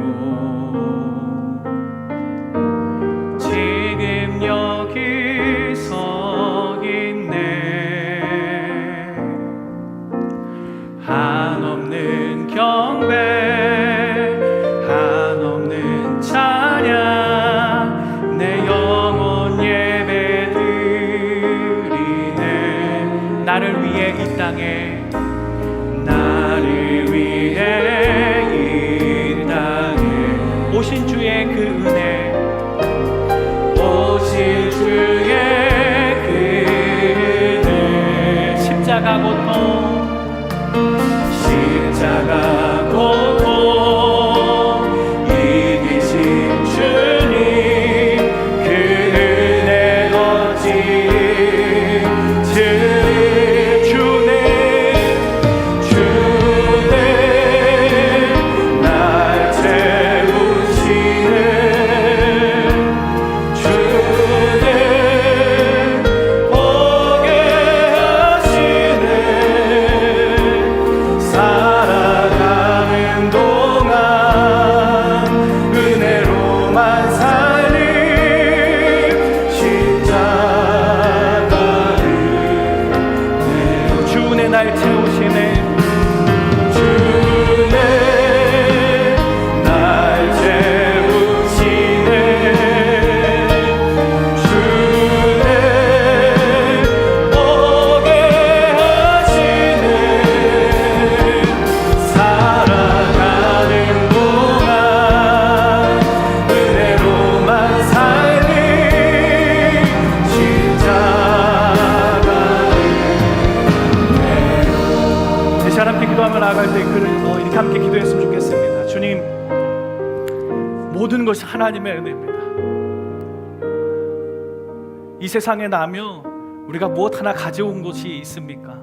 지금 여기 서 있네. 한없는 경배, 한없는 찬양, 내 영혼 예배 드리네. 나를 위해 이 땅에, 나를 위해 이 땅에 오신 주의 그 은혜, 오신 주의 그 은혜, 십자가 고통, 십자가 함께 기도하며 나아갈 때 이렇게 함께 기도했으면 좋겠습니다. 주님, 모든 것이 하나님의 은혜입니다. 이 세상에 나며 우리가 무엇 하나 가져온 것이 있습니까?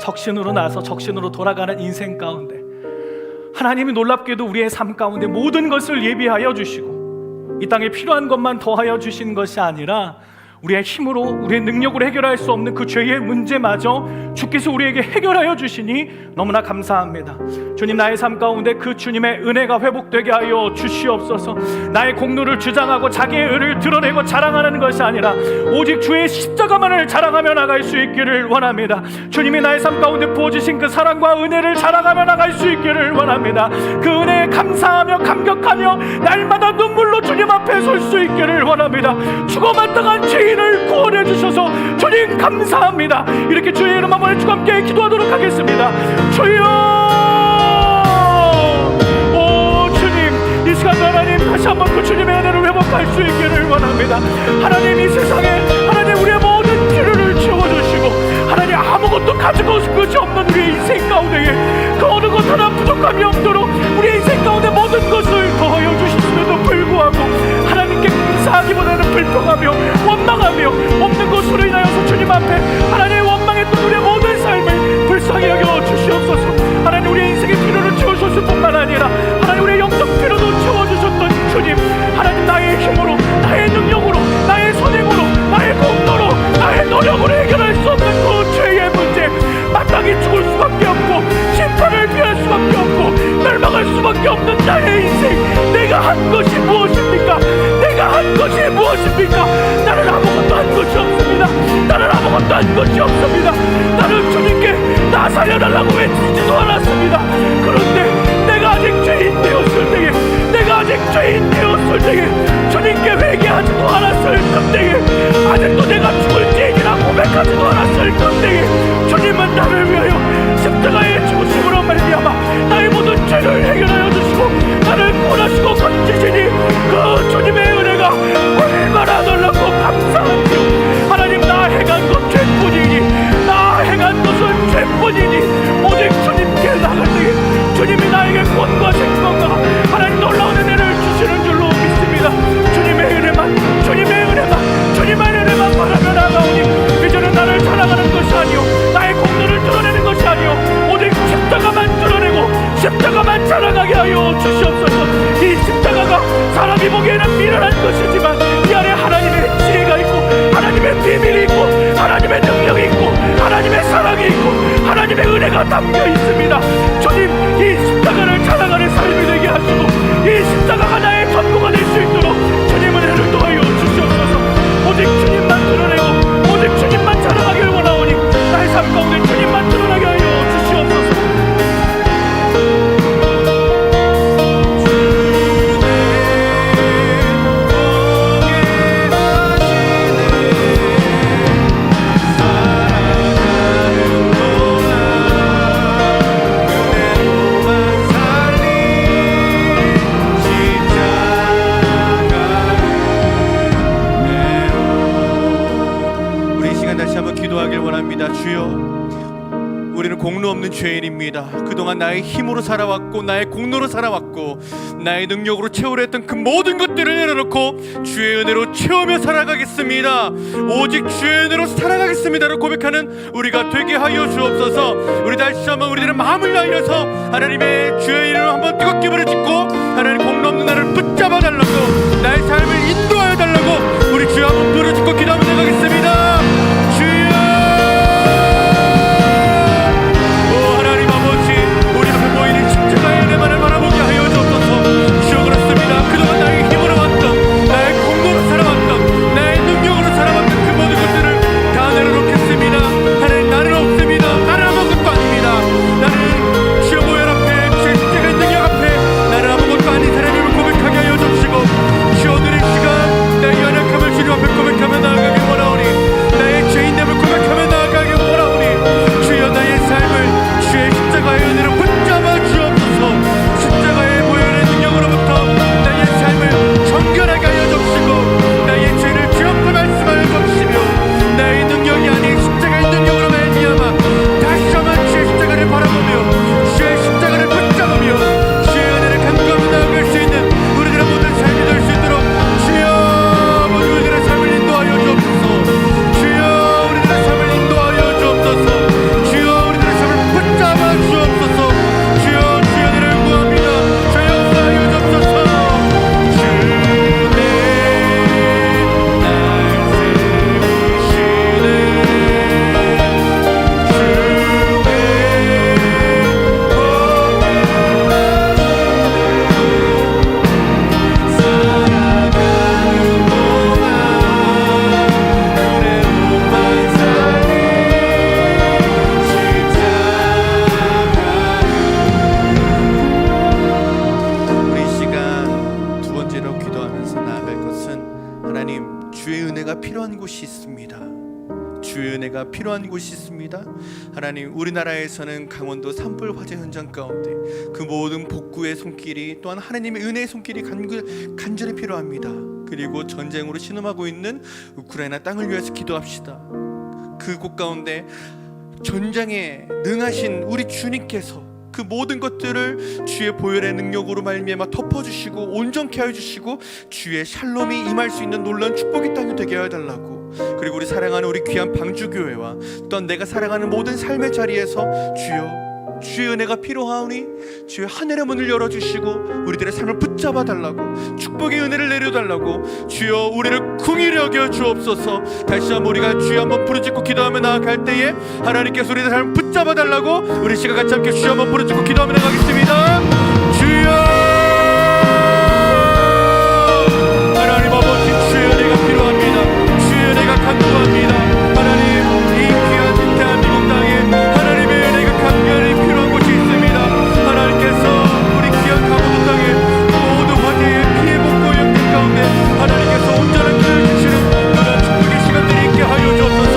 적신으로 나서 적신으로 돌아가는 인생 가운데 하나님이 놀랍게도 우리의 삶 가운데 모든 것을 예비하여 주시고 이 땅에 필요한 것만 더하여 주신 것이 아니라 우리의 힘으로 우리의 능력으로 해결할 수 없는 그 죄의 문제마저 주께서 우리에게 해결하여 주시니 너무나 감사합니다. 주님, 나의 삶 가운데 그 주님의 은혜가 회복되게 하여 주시옵소서. 나의 공로를 주장하고 자기의 의를 드러내고 자랑하는 것이 아니라 오직 주의 십자가만을 자랑하며 나갈 수 있기를 원합니다. 주님이 나의 삶 가운데 부어주신 그 사랑과 은혜를 자랑하며 나갈 수 있기를 원합니다. 그 은혜에 감사하며 감격하며 날마다 눈물로 주님 앞에 설 수 있기를 원합니다. 죽어마땅한 죄인을 구원해 주셔서 주님 감사합니다. 이렇게 주의 이름 한번 주와 함께 기도하도록 하겠습니다. 주여, 오 주님, 이 시간 하나님 다시 한번 그 주님의 은혜를 회복할 수 있기를 원합니다. 하나님, 이 세상에 하나님 우리의 모든 필요를 채워주시고 하나님 아무것도 가지고 올 것이 없는 우리의 인생 가운데에 그 어느 것 하나 부족함이 없도록 우리의 인생 가운데 모든 것을 더하여 주시는데도 불구하고 하나님께 감사하기보다는 불평하며 원망하며 없는 것으로 인하여서 주님 앞에 하나님의 원망했던 우리의 모든 삶을 불쌍히 여겨 주시옵소서. 하나님, 우리의 인생의 필요를 채워주실 뿐만 아니라 하나님 우리의 영적 필요도 채워주셨던 주님, 하나님 나의 힘으로 나의 능력으로 나의 선행으로 나의 공로로 나의 노력으로 해결할 수 없는 그 죄의 문제, 마땅히 죽을 수밖에 없고 심판을 피할 수밖에 없고 멸망할 수밖에 없는 나의 인생, 내가 한 것이 무엇입니까? 내가 한 것이 무엇입니까? 나는 아무것도 한 것이 없습니다. 나는 아무것도 한 것이 없습니다. 나는 주님께 나 살려달라고 외치지도 않았습니다. 그런데 내가 아직 죄인 되었을 때에, 내가 아직 죄인 되었을 때에 주님께 회개하지도 않았을 때에, 아직도 내가 죽을 죄인이라 고백하지도 않았을 때에 주님은 나를 위하여 십자가의 죽으심으로 말미암아 나의 모든 죄를 해결하여 주시고 나를 구원하시고 건지시니 그 주님의 은혜가 얼마나 놀랍고 감사한지요. 하나님, 나 행한 것 죄뿐이니, 나 행한 것은 죄뿐이니 오직 주님께 나갈 때에 주님이 나에게 구원과 생명과 하나님 놀라운 은혜를 주시는 줄로 믿습니다. 주님의 은혜만, 주님의 은혜만, 주님의 은혜만 바라며 나가오니 이제는 나를 자랑하는 것이 아니요 나의 공로를 드러내는 것이 아니요 오직 십자가만 드러내고 십자가만 자랑하게 하여 주시옵소서. 이 십자가가 사람이 보기에는 미련한 것이지만 이 안에 하나님의 지혜가 있고 하나님의 비밀이 있고 하나님의 능력이 있고 하나님의 사랑이 있고 하나님의 은혜가 담겨 있습니다. 주님, 이 십자가를 자랑하는 삶이 되게 하시고 이 십자가가 나의 전부가 될 수 있도록 주님 은혜를 도와여 주시옵소서. 오직 주님만 드러내고 오직 주님만 자랑하길 원하오니 나의 삶 가운데 주님만 드러나게 하여 주시옵소서.
주여, 우리는 공로 없는 죄인입니다. 그동안 나의 힘으로 살아왔고 나의 공로로 살아왔고 나의 능력으로 채우려 했던 그 모든 것들을 내려놓고 주의 은혜로 채우며 살아가겠습니다. 오직 주의 은혜로 살아가겠습니다라고 고백하는 우리가 되게 하여 주옵소서. 우리 다시 한번 우리들의 마음을 다하여서 하나님의 주의 이름을 한번 뜨겁게 부르짖고 하나님 공로 없는 나를 붙잡아 달라고, 나의 삶을 인도하여 달라고 우리 주여 한번 부르짖고 기도하며 나가겠습니다. 고백하며 나아가길 원하오니 주의 은혜가 필요한 곳이 있습니다. 하나님, 우리나라에서는 강원도 산불 화재 현장 가운데 그 모든 복구의 손길이 또한 하나님의 은혜의 손길이 간절히 필요합니다. 그리고 전쟁으로 신음하고 있는 우크라이나 땅을 위해서 기도합시다. 그곳 가운데 전쟁에 능하신 우리 주님께서 그 모든 것들을 주의 보혈의 능력으로 말미암아 덮어주시고 온전케 하여 주시고 주의 샬롬이 임할 수 있는 놀라운 축복의 땅이 되게 하여 달라고. 그리고 우리 사랑하는 우리 귀한 방주교회와 또한 내가 살아가는 모든 삶의 자리에서 주여, 주의 은혜가 필요하오니 주의 하늘의 문을 열어주시고 우리들의 삶을 붙잡아 달라고, 축복의 은혜를 내려달라고. 주여, 우리를 긍휼히 여겨 주옵소서. 다시 한번 우리가 주여 한번 부르짖고 기도하며 나아갈 때에 하나님께서 우리의 삶을 붙잡아 달라고 우리 시간 같이 함께 주여 한번 부르짖고 기도하며 나가겠습니다. 주여, 하나님 아버지, 주의 은혜가 필요합니다. 주의 은혜가 간구합니다. 하나님, 이 귀한 대한민국 땅에 하나님의 은혜가 간절히 필요한 곳이 있습니다. 하나님께서 우리 귀한 강원도 땅에 모든 화재의 피해 복구 영역 가운데 하나님께서 온전한 교회를 주시는 그런 축복의 시간들이 있게 하여 주옵소서.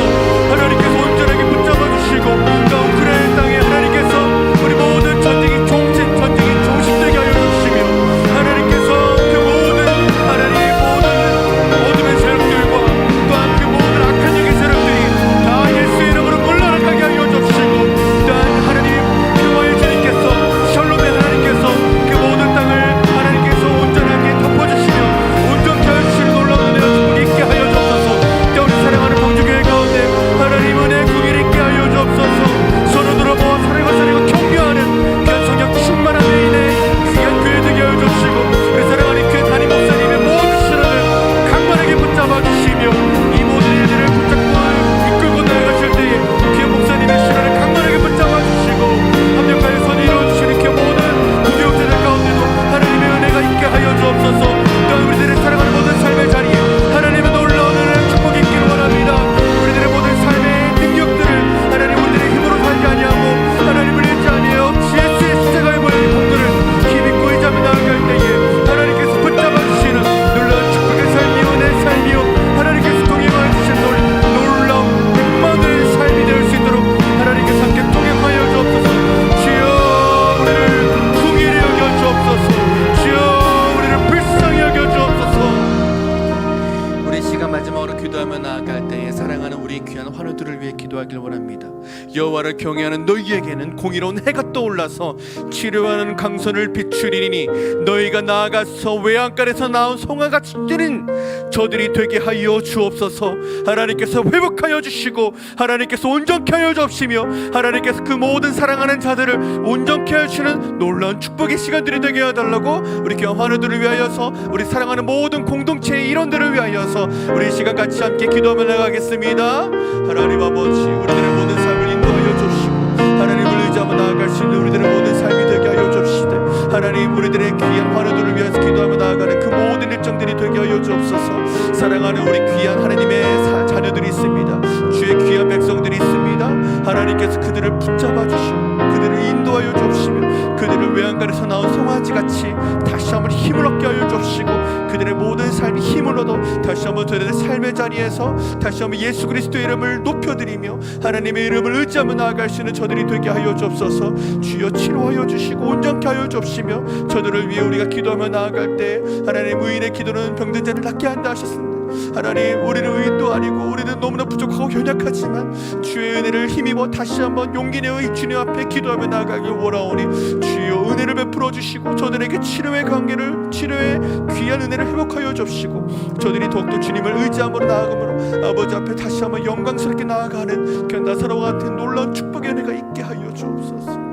하나님께서 온전하게 붙잡아 주시고 그 우크라이나 땅에 하나님께서 우리 모든 전쟁이 종식되게 하여 주시며 하나님께서 그 모든 어둠의 세력들과 또한 그 모든 악한 영의 세력들이 다 예수의 이름으로 물러나가게 하여 주시고, 또한 하나님 평화의 주님께서 샬롬의 하나님께서 그 모든 땅을 하나님께서 온전하게 덮어주시며 온전케 하여 주시는 놀라운 은혜와 축복이 있게 하여 주옵소서. 또 우리 사랑하는 방주교회 가운데 하나님 은혜의 긍휼이 있게 하여 주옵소서. 서로 돌아보아 사랑과 사랑과 격려하는 귀한 성령 충만한 의인의 귀한 교회 되게 하여 주시고, 우리 사랑하는 교회 담임 목사님의 모든 신앙을 강건하게 붙잡아 주시며 이 모든 일들을 붙잡고 이끌고 나아가실 때에 귀한 목사님의 신앙을 강건하게 붙잡아 주시고 합력하여 선을 이루어주시는 그 모든 구교육자들 가운데도 하나님의 은혜가 있게 하여 주옵소서. 또한 우리들의 사랑하는 모든 삶의 자리에 하나님의 놀라운 은혜와 축복이 있기를 원합니다. 우리들의 모든 삶의 능력들을 하나님 우리들의 힘으로 살지 아니하고 하나님을 잃지 아니하여 예수의 십자가의 모양의 공도를 힘입고 의지하며 나아갈 때에 하나님께서 붙잡아 주시는 놀라운 축복의 삶이요, 내 삶이요, 하나님께서 동행하여 주신 놀라운 백만의 삶이 될 수 있도록 하나님께서 함께 동행하여 주옵소서. 주여, 우리를 긍휼히 여겨 주옵소서. 주여, 우리를 불쌍히 여겨 주옵소서. 우리 시간 마지막으로 기도하며 나아갈 때에 사랑하는 우리 귀한 환우들을 위해 기도하길 원합니다. 여호와를 경외하는 너희에게는 공의로운 해가 떠올라서 치료하는 강선을 비추리니 너희가 나아가서 외양간에서 나온 송아같이 뛰는 저들이 되게 하여 주옵소서. 하나님께서 회복하여 주시고 하나님께서 온전케 하여 주옵시며 하나님께서 그 모든 사랑하는 자들을 온전케 하여 주시는 놀라운 축복의 시간들이 되게 해달라고 우리 귀한 환우들을 위하여서 우리 사랑하는 모든 공동체의 일원들을 위하여서 우리 시간 같이 함께 기도하며 나가겠습니다. 하나님 아버지, 우리들의 모든 삶을 인도하여 주시고 하나님을 의지하며 나아갈 수 있는 우리들의 모든 삶이 되게 하여 주시되 하나님 우리들의 귀한 환우들을 위해서 기도하며 나아가는 그 모든 일정들이 되게 하여 주옵소서. 사랑하는 우리 귀한 하나님의 자녀들이 있습니다. 주의 귀한 백성들이 있습니다. 하나님께서 그들을 붙잡아 주시고 그들을 인도하여 주옵시며 그들을 외양간에서 나온 송아지같이 다시 한번 힘을 얻게 하여 주옵시고 그들의 모든 삶이 힘을 얻어 다시 한번 저들의 삶의 자리에서 다시 한번 예수 그리스도의 이름을 높여드리며 하나님의 이름을 의지하며 나아갈 수 있는 저들이 되게 하여 주옵소서. 주여 치료하여 주시고 온전케 하여 주옵시며 저들을 위해 우리가 기도하며 나아갈 때 하나님 의인의 기도는 병든 자를 낫게 한다 하셨습니다. 하나님 우리는 의인도 아니고 우리는 너무나 부족하고 연약하지만 주의 은혜를 힘입어 다시 한번 용기 내어 이 주님 앞에 기도하며 나아가길 원하오니 주여 은혜를 베풀어 주시고 저들에게 치료의 관계를 치료의 귀한 은혜를 회복하여 주시고 저들이 더욱더 주님을 의지함으로 나아가므로 아버지 앞에 다시 한번 영광스럽게 나아가는 그 나사로와 같은 놀라운 축복의 은혜가 있게 하여 주옵소서.